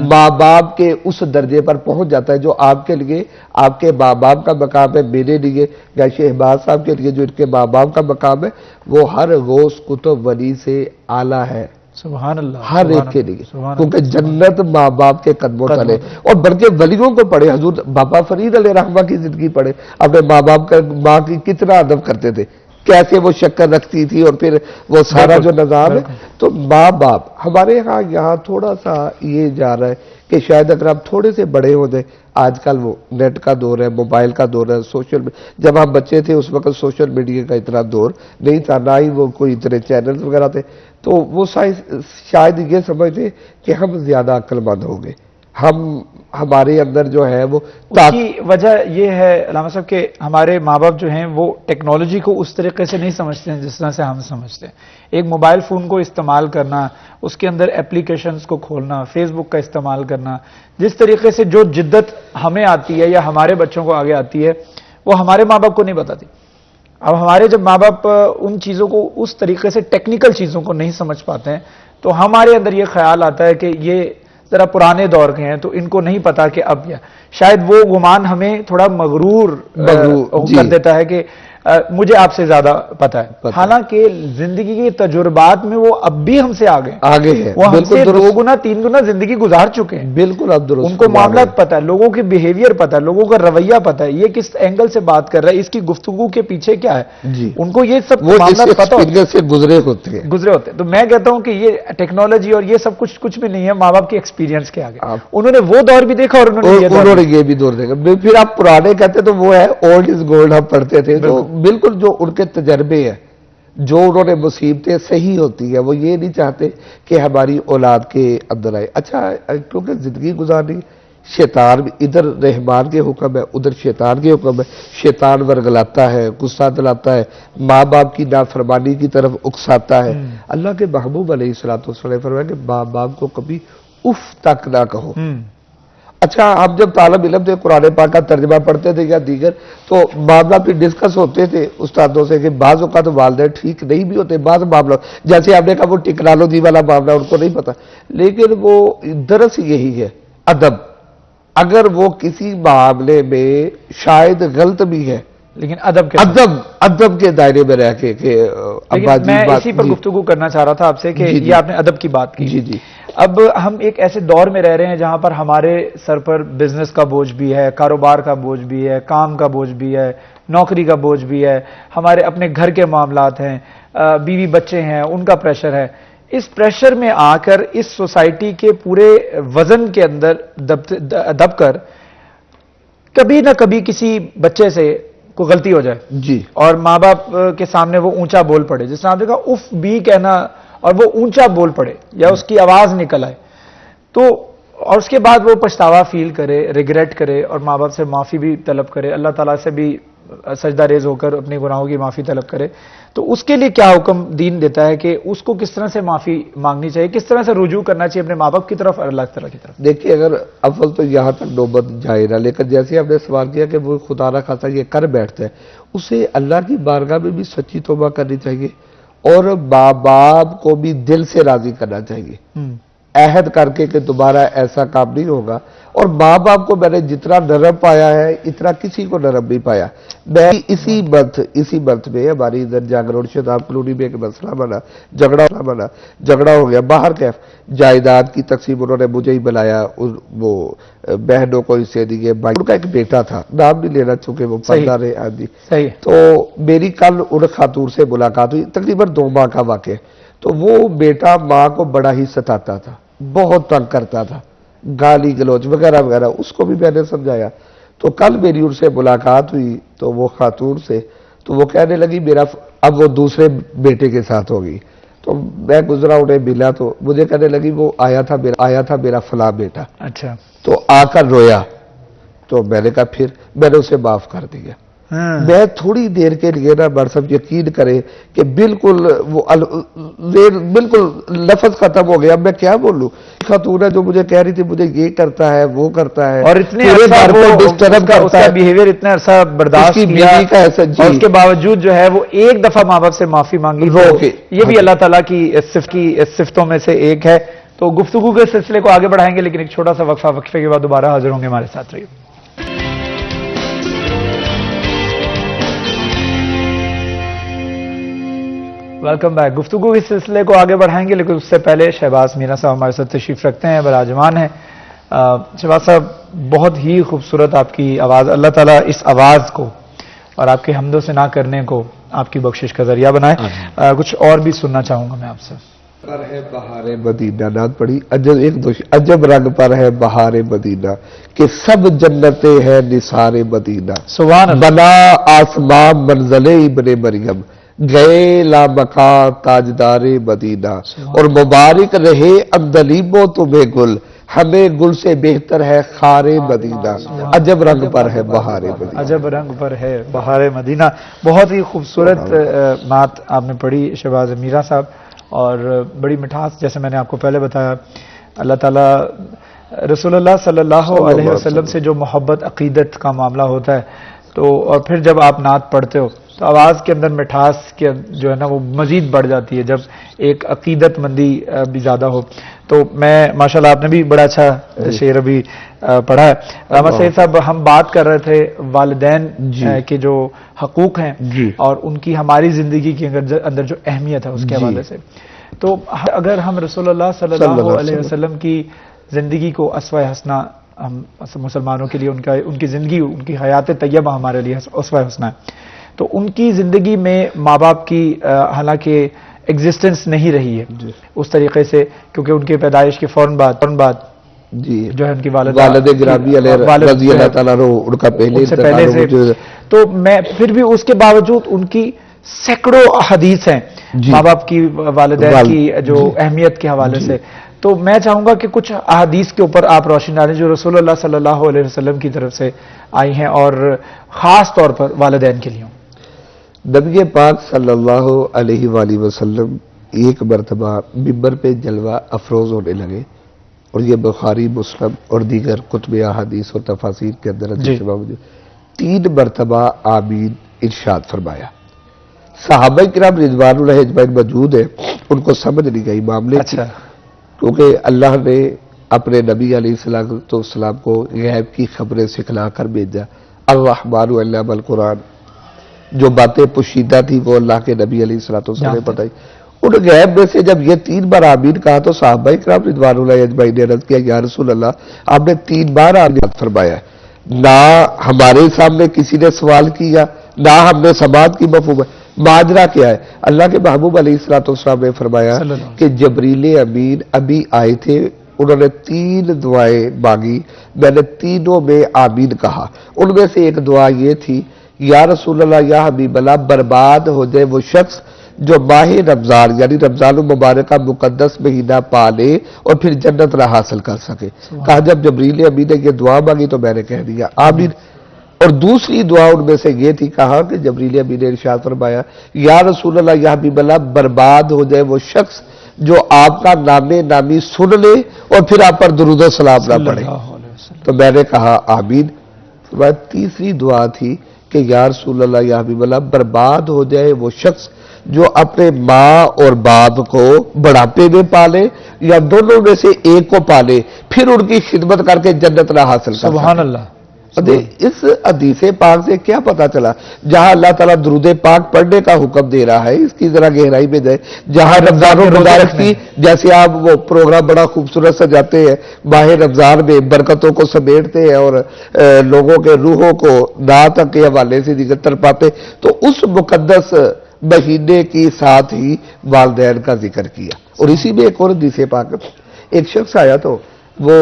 ماں باپ کے اس درجے پر پہنچ جاتا ہے جو آپ کے لیے آپ کے ماں باپ کا مقام ہے. میرے لیے یا شہباز صاحب کے لیے جو ان کے ماں باپ کا مقام ہے وہ ہر غوث کتب ولی سے اعلیٰ ہے. سبحان اللہ ہر ایک کے لیے، کیونکہ جنت ماں باپ کے قدموں تلے. اور بلکہ ولیوں کو پڑھے حضور بابا فرید علیہ رحمہ کی زندگی پڑھے، اپنے ماں باپ کا ماں کی کتنا ادب کرتے تھے، کیسے وہ شکر رکھتی تھی اور پھر وہ سارا جو نظام ہے. تو ماں باپ ہمارے ہاں یہاں تھوڑا سا یہ جا رہا ہے کہ شاید اگر آپ تھوڑے سے بڑے ہو جائیں، آج کل وہ نیٹ کا دور ہے موبائل کا دور ہے سوشل، جب ہم بچے تھے اس وقت سوشل میڈیا کا اتنا دور نہیں تھا، نہ ہی وہ کوئی اتنے چینلز وغیرہ تھے. تو وہ شاید یہ سمجھتے کہ ہم زیادہ عقل مند ہوں گے. ہمارے اندر جو ہے وہ اس کی وجہ یہ ہے علامہ صاحب کہ ہمارے ماں باپ جو ہیں وہ ٹیکنالوجی کو اس طریقے سے نہیں سمجھتے ہیں جس طرح سے ہم سمجھتے ہیں. ایک موبائل فون کو استعمال کرنا، اس کے اندر اپلیکیشنز کو کھولنا، فیس بک کا استعمال کرنا، جس طریقے سے جو جدت ہمیں آتی ہے یا ہمارے بچوں کو آگے آتی ہے وہ ہمارے ماں باپ کو نہیں بتاتی. اب ہمارے جب ماں باپ ان چیزوں کو اس طریقے سے ٹیکنیکل چیزوں کو نہیں سمجھ پاتے ہیں تو ہمارے اندر یہ خیال آتا ہے کہ یہ ذرا پرانے دور کے ہیں تو ان کو نہیں پتا کہ اب کیا. شاید وہ گمان ہمیں تھوڑا مغرور کر دیتا ہے کہ مجھے آپ سے زیادہ پتا ہے، حالانکہ زندگی کے تجربات میں وہ اب بھی ہم سے آگے ہیں. وہ ہم سے 2 گنا 3 گنا زندگی گزار چکے ہیں. بالکل اب درست. ان کو معاملات پتا ہے، لوگوں کے بیہیویئر پتا ہے، لوگوں کا رویہ پتا ہے، یہ کس اینگل سے بات کر رہا ہے، اس کی گفتگو کے پیچھے کیا ہے. جی ان کو یہ سب معاملات پتا سے گزرے ہوتے ہیں. تو میں کہتا ہوں کہ یہ ٹیکنالوجی اور یہ سب کچھ بھی نہیں ہے ماں باپ کے ایکسپیرینس کے آگے. انہوں نے وہ دور بھی دیکھا اور انہوں نے یہ بھی دور دیکھا. پھر آپ پرانے کہتے تو وہ ہے اولڈ از گولڈ ہم پڑھتے تھے. تو بالکل جو ان کے تجربے ہیں، جو انہوں نے مصیبتیں صحیح ہوتی ہے، وہ یہ نہیں چاہتے کہ ہماری اولاد کے اندر آئے. اچھا کیونکہ زندگی گزارنی، شیطان ادھر رحمان کے حکم ہے، ادھر شیطان کے حکم ہے. شیطان ورگلاتا ہے، غصہ دلاتا ہے، ماں باپ کی نافرمانی کی طرف اکساتا ہے. اللہ کے محبوب علیہ الصلوۃ والسلام فرمایا کہ ماں باپ کو کبھی اف تک نہ کہو. اچھا ہم جب طالب علم تھے قرآن پاک کا ترجمہ پڑھتے تھے یا دیگر تو معاملہ پھر ڈسکس ہوتے تھے استادوں سے کہ بعض اوقات والدین ٹھیک نہیں بھی ہوتے. بعض معاملہ جیسے آپ نے کہا وہ ٹیکنالوجی والا معاملہ ان کو نہیں پتا، لیکن وہ درس یہی ہے ادب. اگر وہ کسی معاملے میں شاید غلط بھی ہے لیکن ادب کے دائرے میں رہ کے کہ میں اسی پر گفتگو کرنا چاہ رہا تھا آپ سے کہ یہ آپ نے ادب کی بات کی. جی اب ہم ایک ایسے دور میں رہ رہے ہیں جہاں پر ہمارے سر پر بزنس کا بوجھ بھی ہے، کاروبار کا بوجھ بھی ہے، کام کا بوجھ بھی ہے، نوکری کا بوجھ بھی ہے، ہمارے اپنے گھر کے معاملات ہیں، بیوی بچے ہیں، ان کا پریشر ہے. اس پریشر میں آ کر اس سوسائٹی کے پورے وزن کے اندر دب کر کبھی نہ کبھی کسی بچے سے کوئی غلطی ہو جائے جی اور ماں باپ کے سامنے وہ اونچا بول پڑے، جس طرح آپ نے کہا اف بھی کہنا اور وہ اونچا بول پڑے یا اس کی آواز نکل آئے تو اور اس کے بعد وہ پچھتاوا فیل کرے، ریگریٹ کرے اور ماں باپ سے معافی بھی طلب کرے، اللہ تعالیٰ سے بھی سجدہ ریز ہو کر اپنے گناہوں کی معافی طلب کرے. تو اس کے لیے کیا حکم دین دیتا ہے کہ اس کو کس طرح سے معافی مانگنی چاہیے، کس طرح سے رجوع کرنا چاہیے اپنے ماں باپ کی طرف اور اللہ تعالیٰ کی طرف؟ دیکھیے اگر اول تو یہاں تک نوبت جائے نہ، لیکن جیسے آپ نے سوال کیا کہ وہ خدا نہ خاصا یہ کر بیٹھتا ہے، اسے اللہ کی بارگاہ میں بھی سچی توبہ کرنی چاہیے اور ماں باپ کو بھی دل سے راضی کرنا چاہیے، عہد کر کے کہ دوبارہ ایسا کام نہیں ہوگا. اور ماں باپ کو میں نے جتنا نرم پایا ہے اتنا کسی کو نرم نہیں پایا. میں اسی منتھ میں ہماری ادھر جاگروڈ شداب کلونی میں ایک مسئلہ بنا، جھگڑا ہو گیا. باہر کیف جائیداد کی تقسیم انہوں نے مجھے ہی بلایا، وہ بہنوں کو حصے دیے. ان کا ایک بیٹا تھا، نام نہیں لینا چونکہ وہ پردہ رہے آدمی. تو میری کل ان خاتون سے ملاقات ہوئی، تقریباً 2 ماہ کا واقعہ. تو وہ بیٹا ماں کو بڑا ہی ستاتا تھا، بہت تنگ کرتا تھا، گالی گلوچ وغیرہ وغیرہ. اس کو بھی میں نے سمجھایا. تو کل میری ان سے ملاقات ہوئی تو وہ خاتون سے، تو وہ کہنے لگی میرا اب وہ دوسرے بیٹے کے ساتھ ہوگی. تو میں گزرا انہیں ملا تو مجھے کہنے لگی وہ آیا تھا میرا فلاں بیٹا. اچھا. تو آ کر رویا. تو میں نے کہا پھر میں نے اسے معاف کر دیا. میں تھوڑی دیر کے لیے نا بڑھ سب یقین کرے کہ بالکل وہ بالکل لفظ ختم ہو گیا. میں کیا بولوں؟ خاتون ہے جو مجھے کہہ رہی تھی مجھے یہ کرتا ہے وہ کرتا ہے اور اتنے ڈسٹرب کرتا ہے، بیہیویئر اتنا عرصہ برداشت کیا اور اس کے باوجود جو ہے وہ ایک دفعہ ماں باپ سے معافی مانگی. یہ بھی اللہ تعالیٰ کی صفتوں میں سے ایک ہے. تو گفتگو کے سلسلے کو آگے بڑھائیں گے لیکن ایک چھوٹا سا وقفے کے بعد دوبارہ حاضر ہوں گے. ہمارے ساتھ رہیے. Welcome back. گفتگو اس سلسلے کو آگے بڑھائیں گے لیکن اس سے پہلے شہباز میرا صاحب ہمارے ساتھ تشریف رکھتے ہیں، براجمان ہیں. شہباز صاحب بہت ہی خوبصورت آپ کی آواز، اللہ تعالیٰ اس آواز کو اور آپ کے حمد و ثنا کرنے کو آپ کی بخشش کا ذریعہ بنائے. کچھ اور بھی سننا چاہوں گا میں آپ سے. پر ہے بہار مدینہ، نعت پڑھی عجب رنگ پر ہے بہار مدینہ کہ سب جنتیں ہیں نثار مدینہ. سبحان اللہ. بنا آسمان منزل ابن مریم گئے لامکان تاجدار مدینہ اور مبارک رہے اندلیبوں تمہیں گل ہمیں گل سے بہتر ہے خار مدینہ، عجب رنگ پر ہے بہار مدینہ۔ عجب رنگ پر ہے بہار مدینہ۔ بہت ہی خوبصورت بات آپ نے پڑھی شہباز میرا صاحب، اور بڑی مٹھاس، جیسے میں نے آپ کو پہلے بتایا، اللہ تعالیٰ رسول اللہ صلی اللہ علیہ وسلم سے جو محبت عقیدت کا معاملہ ہوتا ہے، تو اور پھر جب آپ نعت پڑھتے ہو تو آواز کے اندر مٹھاس کے جو ہے نا وہ مزید بڑھ جاتی ہے جب ایک عقیدت مندی بھی زیادہ ہو۔ تو میں ماشاءاللہ آپ نے بھی بڑا اچھا شعر ابھی پڑھا ہے۔ رحمت سید صاحب، ہم بات کر رہے تھے والدین کے جو حقوق ہیں اور ان کی ہماری زندگی کے اندر جو اہمیت ہے اس کے حوالے سے، تو اگر ہم رسول اللہ صلی اللہ علیہ وسلم کی زندگی کو اسوہ حسنہ، ہم مسلمانوں کے لیے ان کی زندگی، ان کی حیات طیبہ ہمارے لیے اسوہ حسنہ ہے، تو ان کی زندگی میں ماں باپ کی حالانکہ ایگزسٹنس نہیں رہی ہے اس طریقے سے، کیونکہ ان کی پیدائش کے فوراً بعد جو ہے ان کی والد گرامی علیہ رضی اللہ تعالیٰ عنہ ان کا پہلے سے، تو میں پھر بھی اس کے باوجود ان کی سینکڑوں حدیث ہیں ماں باپ کی، والدین کی جو اہمیت کے حوالے سے، تو میں چاہوں گا کہ کچھ احادیث کے اوپر آپ روشنی ڈالیں جو رسول اللہ صلی اللہ علیہ وسلم کی طرف سے آئی ہیں اور خاص طور پر والدین کے لیے۔ نبی پاک صلی اللہ علیہ وآلہ وسلم ایک مرتبہ ممبر پہ جلوہ افروز ہونے لگے، اور یہ بخاری، مسلم اور دیگر کتب احادیث اور تفاسیر کے اندر 3 مرتبہ آمین ارشاد فرمایا۔ صحابہ کرام رضوان اللہ اجمعین موجود ہیں، ان کو سمجھ نہیں گئی معاملے کی، کیونکہ اللہ نے اپنے نبی علیہ السلام کو غیب کی خبریں سکھلا کر بھیجا۔ الرحمن علم القرآن، جو باتیں پوشیدہ تھی وہ اللہ کے نبی علیہ السلام نے بتائی۔ ان غیب میں سے جب یہ 3 بار آمین کہا تو صحابہ کرام رضوان اللہ اجمعین نے عرض کیا، یا رسول اللہ، آپ نے 3 بار آمین فرمایا ہے، نہ ہمارے سامنے کسی نے سوال کیا، نہ ہم نے سماعت کی مفہوم ہے، ماجرا کیا ہے؟ اللہ کے محبوب علیہ السلام نے فرمایا کہ جبریل امین ابھی آئے تھے، انہوں نے 3 دعائیں مانگی، میں نے تینوں میں آمین کہا۔ ان میں سے ایک دعا یہ تھی، یا رسول اللہ، یا حبیب اللہ، برباد ہو جائے وہ شخص جو ماہ رمضان یعنی رمضان المبارک کا مقدس مہینہ پالے اور پھر جنت نہ حاصل کر سکے۔ کہا جب جبریل امین نے یہ دعا مانگی تو میں نے کہہ دیا آمین۔ اور دوسری دعا ان میں سے یہ تھی، کہا کہ جبریل امین نے ارشاد فرمایا، یا رسول اللہ، یا حبیب اللہ، برباد ہو جائے وہ شخص جو آپ کا نام نامی سن لے اور پھر آپ پر درود و سلام نہ پڑھے۔ تو میں نے کہا آمین۔ تیسری دعا تھی کہ یا رسول اللہ، یا حبیب اللہ، برباد ہو جائے وہ شخص جو اپنے ماں اور باپ کو بڑھاپے میں پالے یا دونوں میں سے ایک کو پالے پھر ان کی خدمت کر کے جنت نہ حاصل کر سکے۔ سبحان اللہ۔ اس حدیث پاک سے کیا پتا چلا؟ جہاں اللہ تعالیٰ درود پاک پڑھنے کا حکم دے رہا ہے، اس کی ذرا گہرائی میں جائے، جہاں رمضان المبارک کی، جیسے آپ وہ پروگرام بڑا خوبصورت سجاتے ہیں، ماہ رمضان میں برکتوں کو سمیٹتے ہیں اور لوگوں کے روحوں کو نعت کے حوالے سے دیگر طرف پاتے، تو اس مقدس مہینے کی ساتھ ہی والدین کا ذکر کیا۔ اور اسی میں ایک اور حدیث پاک، ایک شخص آیا تو وہ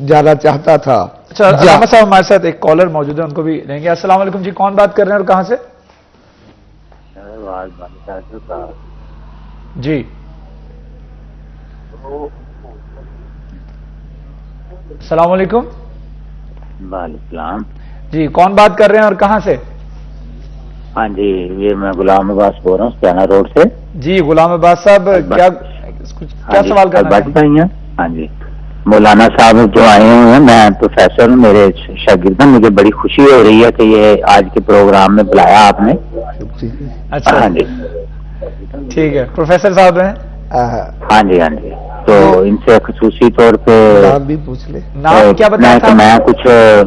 جانا چاہتا تھا۔ اچھا علامہ صاحب، ہمارے ساتھ ایک کالر موجود ہے، ان کو بھی لیں گے۔ السلام علیکم جی، کون بات کر رہے ہیں اور کہاں سے؟ جی السلام علیکم۔ وعلیکم السلام جی، کون بات کر رہے ہیں اور کہاں سے؟ ہاں جی، یہ میں غلام عباس بول رہا ہوں سیانہ روڈ سے۔ جی غلام عباس صاحب، کیا سوال کرنا ہے؟ ہاں جی، مولانا صاحب جو آئے ہوئے ہیں، میں پروفیسر ہوں، میرے شاگرد ہیں، مجھے بڑی خوشی ہو رہی ہے کہ یہ آج کے پروگرام میں بلایا آپ نے۔ اچھا ہاں جی ٹھیک ہے، پروفیسر صاحب ہیں؟ ہاں جی ہاں جی، تو ان سے خصوصی طور پہ نام بھی پوچھ لے۔ نام کیا بتایا تھا؟ میں کچھ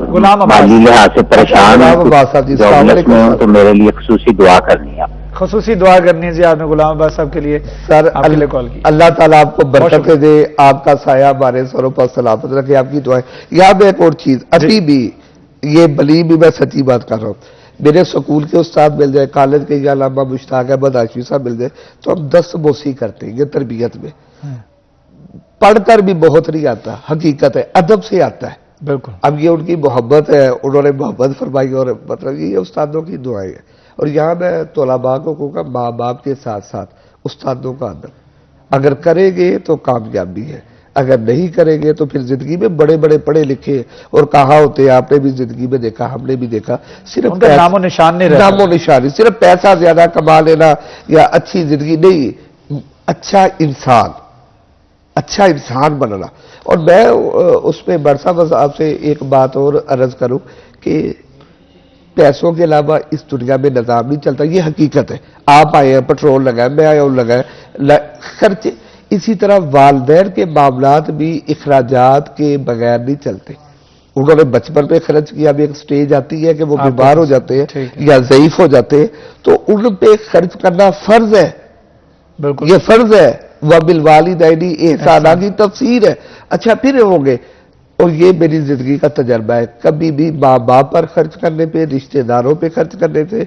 غلام عباس مالی لحاظ سے پریشان ہوں، جابلس میں ہوں، تو میرے لیے خصوصی دعا کرنی ہے۔ خصوصی دعا کرنی ہے جی آپ نے غلام عباس صاحب کے لیے، سر آپ کے لیے کال کی۔ اللہ تعالیٰ آپ کو برکتیں دے، آپ کا سایہ ہمارے سروں پر سلامت رکھے، آپ کی دعائیں۔ یہاں میں ایک اور چیز، ابھی بھی یہ بلی بھی میں سچی بات کر رہا ہوں، میرے سکول کے استاد مل جائے، کالج کے یا علامہ مشتاق احمد ہاشمی صاحب مل جائے تو ہم 10 موسی کرتے ہیں، یہ تربیت میں پڑھ کر بھی بہت نہیں آتا، حقیقت ہے ادب سے آتا ہے۔ بالکل، اب یہ ان کی محبت ہے، انہوں نے محبت فرمائی، اور مطلب یہ استادوں کی دعائیں ہیں۔ اور یہاں میں طلباء کو کہوں گا، ماں باپ کے ساتھ ساتھ استادوں کا ادب اگر کریں گے تو کامیابی ہے، اگر نہیں کریں گے تو پھر زندگی میں بڑے بڑے پڑھے لکھے اور کہاں ہوتے ہیں، آپ نے بھی زندگی میں دیکھا، ہم نے بھی دیکھا، صرف ان کا نام و نشان نہیں رہتا، نام و نشان، صرف پیسہ زیادہ کما لینا یا اچھی زندگی نہیں، اچھا انسان بننا۔ اور میں اس میں برسا بس آپ سے ایک بات اور عرض کروں کہ پیسوں کے علاوہ اس دنیا میں نظام نہیں چلتا، یہ حقیقت ہے۔ آپ آئے ہیں، پٹرول لگائے، میں آیا ہوں، لگائے خرچ۔ اسی طرح والدین کے معاملات بھی اخراجات کے بغیر نہیں چلتے۔ انہوں نے بچپن پہ خرچ کیا، اب ایک سٹیج آتی ہے کہ وہ بیمار ہو جاتے ہیں یا ضعیف ہو جاتے ہیں، تو ان پہ خرچ کرنا فرض ہے، بالکل یہ فرض ہے۔ وَبِالْوَالِدَيْنِ احسانا کی تفسیر ہے۔ اچھا پھر ہوں گے، اور یہ میری زندگی کا تجربہ ہے، کبھی بھی ماں باپ پر خرچ کرنے پہ، رشتہ داروں پہ خرچ کرنے سے،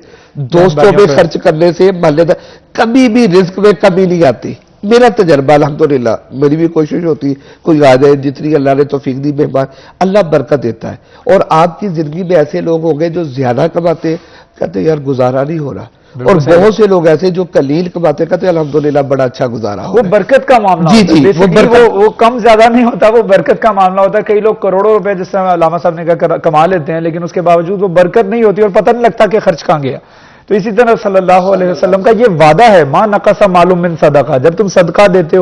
دوستوں پہ خرچ کرنے سے، محلے دار، کبھی بھی رزق میں کمی نہیں آتی۔ میرا تجربہ الحمدللہ، میری بھی کوشش ہوتی ہے کوئی آ جائے، جتنی اللہ نے توفیق دی مہربان، اللہ برکت دیتا ہے۔ اور آپ کی زندگی میں ایسے لوگ ہوں گے جو زیادہ کماتے ہیں، کہتے ہیں یار گزارا نہیں ہو رہا، اور بہت سے لوگ ایسے جو قلیل کماتے ہیں، کہتے ہیں الحمدللہ بڑا اچھا گزارا ہو وہ رہا ہے۔ برکت کا معاملہ جی ہوتا ہے، جی، Basically وہ کم زیادہ نہیں ہوتا، وہ برکت کا معاملہ ہوتا ہے۔ کئی لوگ کروڑوں روپے جس طرح علامہ صاحب نے کہا کما لیتے ہیں، لیکن اس کے باوجود وہ برکت نہیں ہوتی اور پتہ نہیں لگتا کہ خرچ کہاں گیا۔ تو اسی طرح صلی اللہ علیہ وسلم کا یہ وعدہ ہے، ما نقص مال من صدقہ، جب تم صدقہ دیتے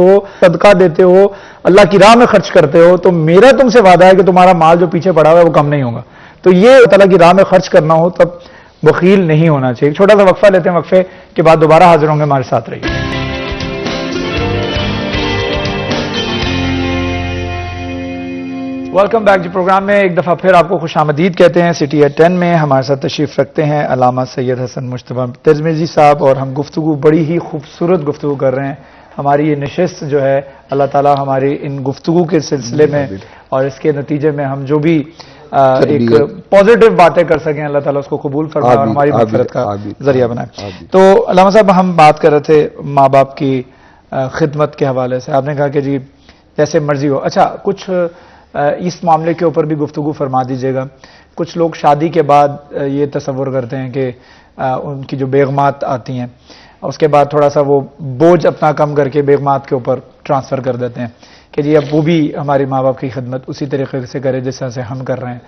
ہو، اللہ کی راہ میں خرچ کرتے ہو، تو میرا تم سے وعدہ ہے کہ تمہارا مال جو پیچھے پڑا ہوا ہے وہ کم نہیں ہوگا۔ تو یہ اللہ کی راہ میں خرچ کرنا ہو تب بخیل نہیں ہونا چاہیے۔ چھوٹا سا وقفہ لیتے ہیں، وقفے کے بعد دوبارہ حاضر ہوں گے، ہمارے ساتھ رہیے۔ ویلکم بیک جی، پروگرام میں ایک دفعہ پھر آپ کو خوش آمدید کہتے ہیں۔ سٹی ایٹ 10 میں ہمارے ساتھ تشریف رکھتے ہیں علامہ سید حسن مجتبیٰ ترمذی صاحب، اور ہم گفتگو بڑی ہی خوبصورت گفتگو کر رہے ہیں۔ ہماری یہ نشست جو ہے، اللہ تعالیٰ ہماری ان گفتگو کے سلسلے میں اور اس کے نتیجے میں ہم جو بھی ایک پازیٹیو باتیں کر سکیں، اللہ تعالیٰ اس کو قبول فرمائے اور ہماری مغفرت کا ذریعہ بنائے۔ تو علامہ صاحب، ہم بات کر رہے تھے ماں باپ کی خدمت کے حوالے سے، آپ نے کہا کہ جی جیسے مرضی ہو۔ اچھا، کچھ اس معاملے کے اوپر بھی گفتگو فرما دیجیے گا۔ کچھ لوگ شادی کے بعد یہ تصور کرتے ہیں کہ ان کی جو بیگمات آتی ہیں، اس کے بعد تھوڑا سا وہ بوجھ اپنا کم کر کے بیگمات کے اوپر ٹرانسفر کر دیتے ہیں کہ جی اب وہ بھی ہماری ماں باپ کی خدمت اسی طریقے سے کرے جس طرح سے ہم کر رہے ہیں۔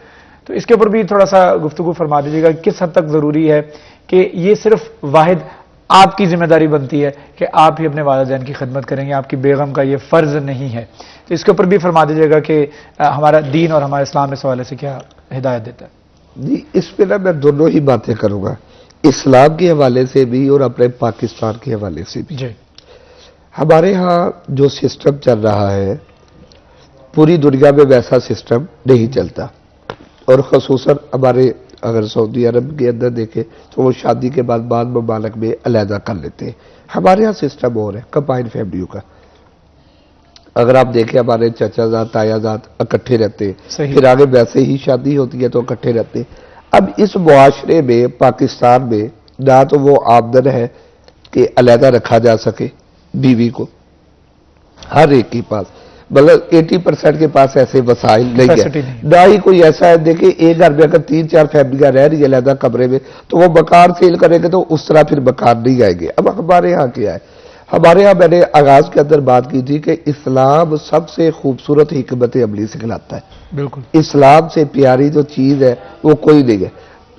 تو اس کے اوپر بھی تھوڑا سا گفتگو فرما دیجیے گا، کس حد تک ضروری ہے کہ یہ صرف واحد آپ کی ذمہ داری بنتی ہے کہ آپ ہی اپنے والدین کی خدمت کریں گے، آپ کی بیگم کا یہ فرض نہیں ہے؟ تو اس کے اوپر بھی فرما دیجیے گا کہ ہمارا دین اور ہمارا اسلام اس حوالے سے کیا ہدایت دیتا ہے۔ جی، اس پہ نا میں دونوں ہی باتیں کروں گا، اسلام کے حوالے سے بھی اور اپنے پاکستان کے حوالے سے بھی۔ جی، ہمارے ہاں جو سسٹم چل رہا ہے، پوری دنیا میں ویسا سسٹم نہیں چلتا، اور خصوصاً ہمارے اگر سعودی عرب کے اندر دیکھیں تو وہ شادی کے بعد ممالک میں علیحدہ کر لیتے ہیں۔ ہمارے ہاں سسٹم اور ہے کمبائنڈ فیملیوں کا۔ اگر آپ دیکھیں ہمارے چچا زاد، تایا زاد اکٹھے رہتے ہیں، پھر آگے ویسے ہی شادی ہوتی ہے تو اکٹھے رہتے ہیں۔ اب اس معاشرے میں، پاکستان میں، نہ تو وہ آمدن ہے کہ علیحدہ رکھا جا سکے بیوی کو، ہر ایک کے پاس، مطلب 80% کے پاس ایسے وسائل نہیں ہے، نہ ہی کوئی ایسا ہے۔ دیکھیں ایک گھر میں اگر 3-4 فیملیاں رہ رہی ہے علیحدہ کمرے میں، تو وہ مکان سیل کریں گے تو اس طرح پھر مکان نہیں آئیں گے۔ اب ہمارے ہاں کیا ہے؟ ہمارے ہاں میں نے آغاز کے اندر بات کی تھی کہ اسلام سب سے خوبصورت حکمت عملی سکھلاتا ہے۔ بالکل، اسلام سے پیاری جو چیز ہے وہ کوئی نہیں ہے،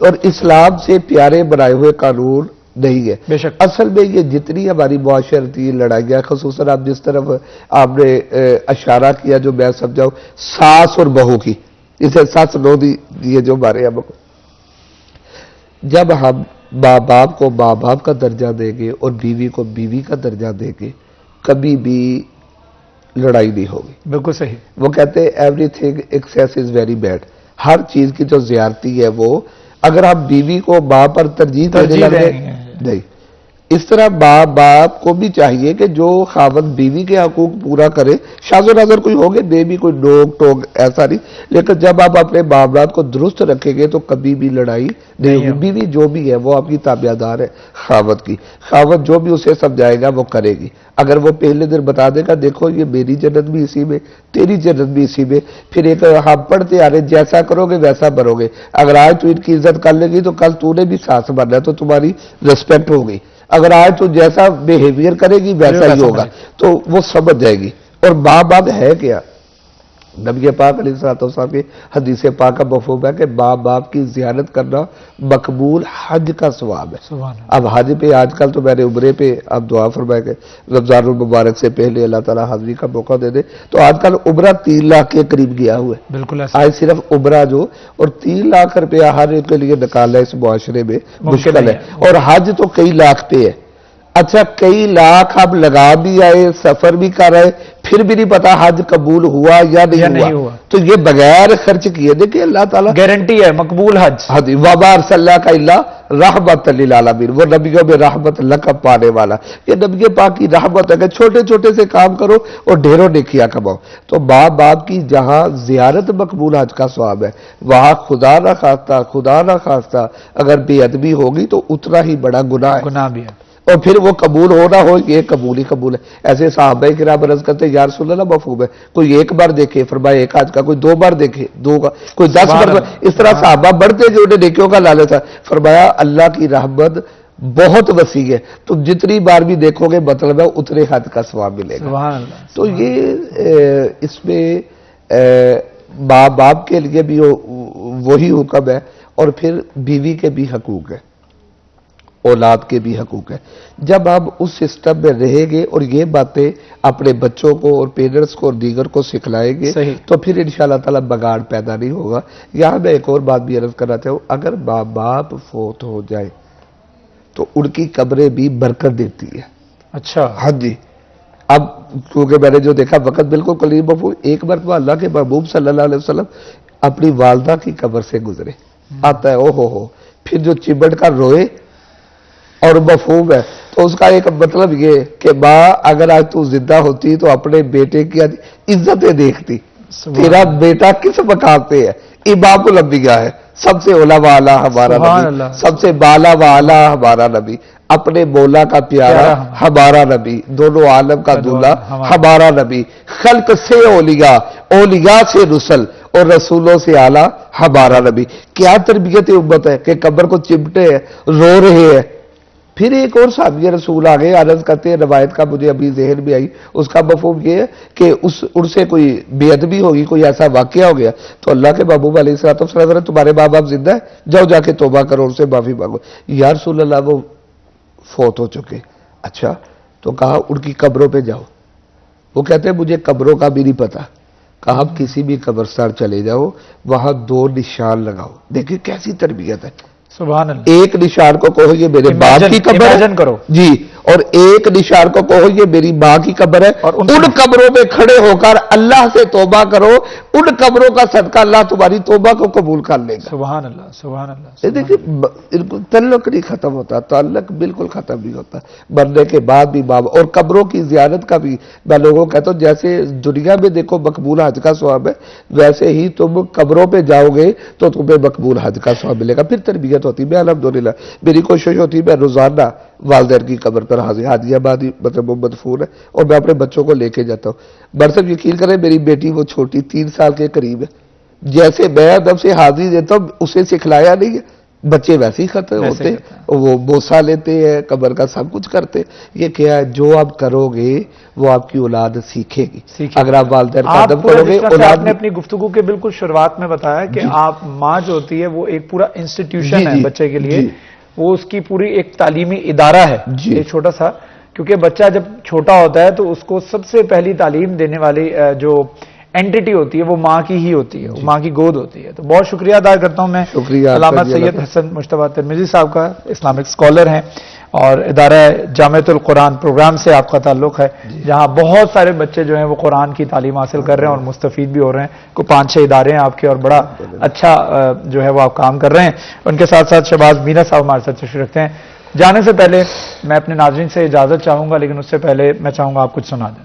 اور اسلام سے پیارے بنائے ہوئے قانون نہیں ہے۔ بے شک اصل میں یہ جتنی ہماری معاشرتی لڑائیاں، خصوصاً آپ جس طرف آپ نے اشارہ کیا، جو میں سمجھاؤں ساس اور بہو کی، اسے ساس نو دی یہ جو ہمارے ہم کو، جب ہم ماں باپ کو ماں باپ کا درجہ دیں گے اور بیوی کو بیوی کا درجہ دیں گے، کبھی بھی لڑائی نہیں ہوگی۔ بالکل صحیح۔ وہ کہتے ہیں everything access is very bad, ہر چیز کی جو زیادتی ہے وہ، اگر آپ بیوی کو ماں پر ترجیح دینے لگے نہیں۔ اس طرح ماں باپ کو بھی چاہیے کہ جو خاوند بیوی کے حقوق پورا کرے، شاذ و نظر کوئی ہوگے، بے بھی کوئی ڈوک ٹوک ایسا نہیں، لیکن جب آپ اپنے معاملات کو درست رکھیں گے تو کبھی بھی لڑائی نہیں ہوگی۔ بیوی جو بھی ہے وہ آپ کی تابع دار ہے خاوند کی، خاوند جو بھی اسے سمجھائے گا وہ کرے گی۔ اگر وہ پہلے دن بتا دے گا دیکھو یہ میری جنت بھی اسی میں، تیری جنت بھی اسی میں، پھر ایک ہم پڑھتے آ رہے جیسا کرو گے ویسا بنو گے۔ اگر آج تو ان کی عزت کر لے گی تو کل تو نے بھی ساتھ بننا ہے تو تمہاری ریسپیکٹ ہوگی۔ اگر آج تو جیسا بیہیویئر کرے گی ویسا ہی ہوگا، تو وہ سمجھ جائے گی۔ اور ماں باپ ہے کیا؟ نبی پاک علیہ السلام کی حدیث پاک کا مفہوم ہے کہ ماں باپ کی زیارت کرنا مقبول حج کا ثواب ہے. سبحان اللہ. اب حج پہ آج کل تو میں نے عمرے پہ اب دعا فرمائے کہ رمضان المبارک سے پہلے اللہ تعالیٰ حاضری کا موقع دے دے. تو آج کل عمرہ 3 لاکھ کے قریب گیا ہوا ہے. بالکل ایسا آج صرف عمرہ جو، اور 3 لاکھ روپیہ ہر ایک کے لیے نکالنا اس معاشرے میں مشکل ہے. اور حج تو کئی لاکھ پہ ہے. اچھا کئی لاکھ اب لگا بھی آئے، سفر بھی کر رہے، پھر بھی نہیں پتا حج قبول ہوا یا نہیں ہوا. تو یہ بغیر خرچ کیے دیکھیں اللہ تعالیٰ گارنٹی ہے مقبول حج. وَمَا أَرْسَلْنَاكَ إِلَّا رَحْمَةً لِلْعَالَمِينَ. وہ نبیوں میں رحمت لقب پانے والا، یہ نبی پاک کی رحمت ہے کہ چھوٹے چھوٹے سے کام کرو اور ڈھیروں نیکیاں کماؤ. تو ماں باپ کی جہاں زیارت مقبول حج کا ثواب ہے، وہاں خدا نہ خواستہ اگر بے ادبی ہوگی تو اتنا ہی بڑا گناہ ہے. گناہ بھی ہے. اور پھر وہ قبول ہونا ہو یہ قبول ہی قبول ہے. ایسے صحابہ کرام عرض کرتے یا رسول اللہ مفہوم ہے، کوئی 1 بار دیکھے فرمایا 1 حج کا، کوئی 2 بار دیکھے 2 کا، کوئی 10 بار. اس طرح صحابہ بڑھتے جو انہیں نیکیوں کا لالچ تھا. فرمایا اللہ کی رحمت بہت وسیع ہے، تم جتنی بار بھی دیکھو گے مطلب ہے اتنے حج کا ثواب ملے گا. سبحان اللہ. تو یہ اس میں ماں باپ کے لیے بھی وہی حکم ہے، اور پھر بیوی کے بھی حقوق ہے، اولاد کے بھی حقوق ہے. جب آپ اس سسٹم میں رہیں گے اور یہ باتیں اپنے بچوں کو اور پیرنٹس کو اور دیگر کو سکھلائیں گے تو پھر انشاءاللہ تعالیٰ بگاڑ پیدا نہیں ہوگا. یہاں میں ایک اور بات بھی عرض کرنا چاہوں، اگر ماں باپ فوت ہو جائے تو ان کی قبریں بھی برکت دیتی ہے. اچھا. ہاں جی. اب کیونکہ میں نے جو دیکھا وقت بالکل قریب مفہوم، ایک مرتبہ اللہ کے محبوب صلی اللہ علیہ وسلم اپنی والدہ کی قبر سے گزرے. آتا ہے او ہو پھر جو چمٹ کر روئے، اور مفہوم ہے تو اس کا ایک مطلب یہ کہ ماں اگر آج تو زندہ ہوتی تو اپنے بیٹے کی عزتیں دیکھتی. تیرا بیٹا کس مقام پہ ہے؟ امام الانبیاء ہے، سب سے اولا والا ہمارا نبی، سب سے بالا والا ہمارا نبی، اپنے مولا کا پیارا ہمارا نبی، دونوں عالم کا دولہا ہمارا نبی، خلق سے اولیاء، اولیاء سے رسل اور رسولوں سے اعلیٰ ہمارا نبی. کیا تربیت امت ہے کہ قبر کو چمٹے ہیں، رو رہے ہیں. پھر ایک اور صحابی رسول آگے عرض کرتے ہیں، روایت کا مجھے ابھی ذہن میں آئی، اس کا مفہوم یہ ہے کہ ان سے کوئی بے ادبی ہوگی، کوئی ایسا واقعہ ہو گیا تو اللہ کے محبوب علیہ السلام تمہارے ماں باپ زندہ ہے، جاؤ جا کے توبہ کرو، ان سے معافی مانگو. یا رسول اللہ وہ فوت ہو چکے. اچھا تو کہا ان کی قبروں پہ جاؤ. وہ کہتے ہیں مجھے قبروں کا بھی نہیں پتا. کہا اب کسی بھی قبرستان چلے جاؤ، وہاں 2 نشان لگاؤ. دیکھیں کیسی تربیت ہے. سبحان اللہ. ایک نشان کو کہو یہ میرے باپ کی قبر ہے کرو جی، اور ایک نشان کو کہو یہ میری ماں کی قبر ہے. اور ان قبروں میں کھڑے ہو کر اللہ سے توبہ کرو، ان قبروں کا صدقہ اللہ تمہاری توبہ کو قبول کر لے گا. سبحان اللہ. سبحان اللہ. دیکھیں تعلق نہیں ختم ہوتا، تعلق بالکل ختم نہیں ہوتا. مرنے کے بعد بھی ماں اور قبروں کی زیارت کا بھی میں لوگوں کو کہتا ہوں، جیسے دنیا میں دیکھو مقبول حج کا ثواب ہے، ویسے ہی تم قبروں پہ جاؤ گے تو تمہیں مقبول حج کا ثواب ملے گا. پھر تربیت ہوتی. میں الحمدللہ میری کوشش ہوتی ہے میں روزانہ والدین کی قبر پر حاجی آبادی مطلب مدفون ہے اور میں اپنے بچوں کو لے کے جاتا ہوں. برسب یقین کریں میری بیٹی وہ چھوٹی 3 سال کے قریب ہے، جیسے میں ادب سے حاضری دیتا ہوں اسے سکھلایا نہیں ہے، بچے ویسے ہی ختم ہوتے ہیں، وہ بوسہ لیتے ہیں، قبر کا سب کچھ کرتے ہیں. یہ کیا ہے جو آپ کرو گے وہ آپ کی اولاد سیکھے گی. اگر آپ والدین کا ادب کرو گے. آپ نے اپنی گفتگو کے بالکل شروعات میں بتایا کہ آپ ماں جو ہوتی ہے وہ ایک پورا انسٹیٹیوشن ہے بچے کے لیے، وہ اس کی پوری ایک تعلیمی ادارہ ہے ایک چھوٹا سا. کیونکہ بچہ جب چھوٹا ہوتا ہے تو اس کو سب سے پہلی تعلیم دینے والی جو اینٹیٹی ہوتی ہے وہ ماں کی ہی ہوتی ہے، ماں کی گود ہوتی ہے. تو بہت شکریہ ادا کرتا ہوں میں علامہ سید حسن مجتبیٰ ترمذی صاحب کا، اسلامک اسکالر ہیں اور ادارہ جامعۃ القرآن پروگرام سے آپ کا تعلق ہے، جہاں بہت سارے بچے جو ہیں وہ قرآن کی تعلیم حاصل کر رہے ہیں اور مستفید بھی ہو رہے ہیں. کوئی 5-6 ادارے ہیں آپ کے اور بڑا اچھا جو ہے وہ آپ کام کر رہے ہیں. ان کے ساتھ ساتھ شہباز مینا صاحب ہمارے ساتھ تشریف رکھتے ہیں. جانے سے پہلے میں اپنے ناظرین سے اجازت چاہوں گا، لیکن اس سے پہلے میں چاہوں گا آپ کچھ سنا دیں.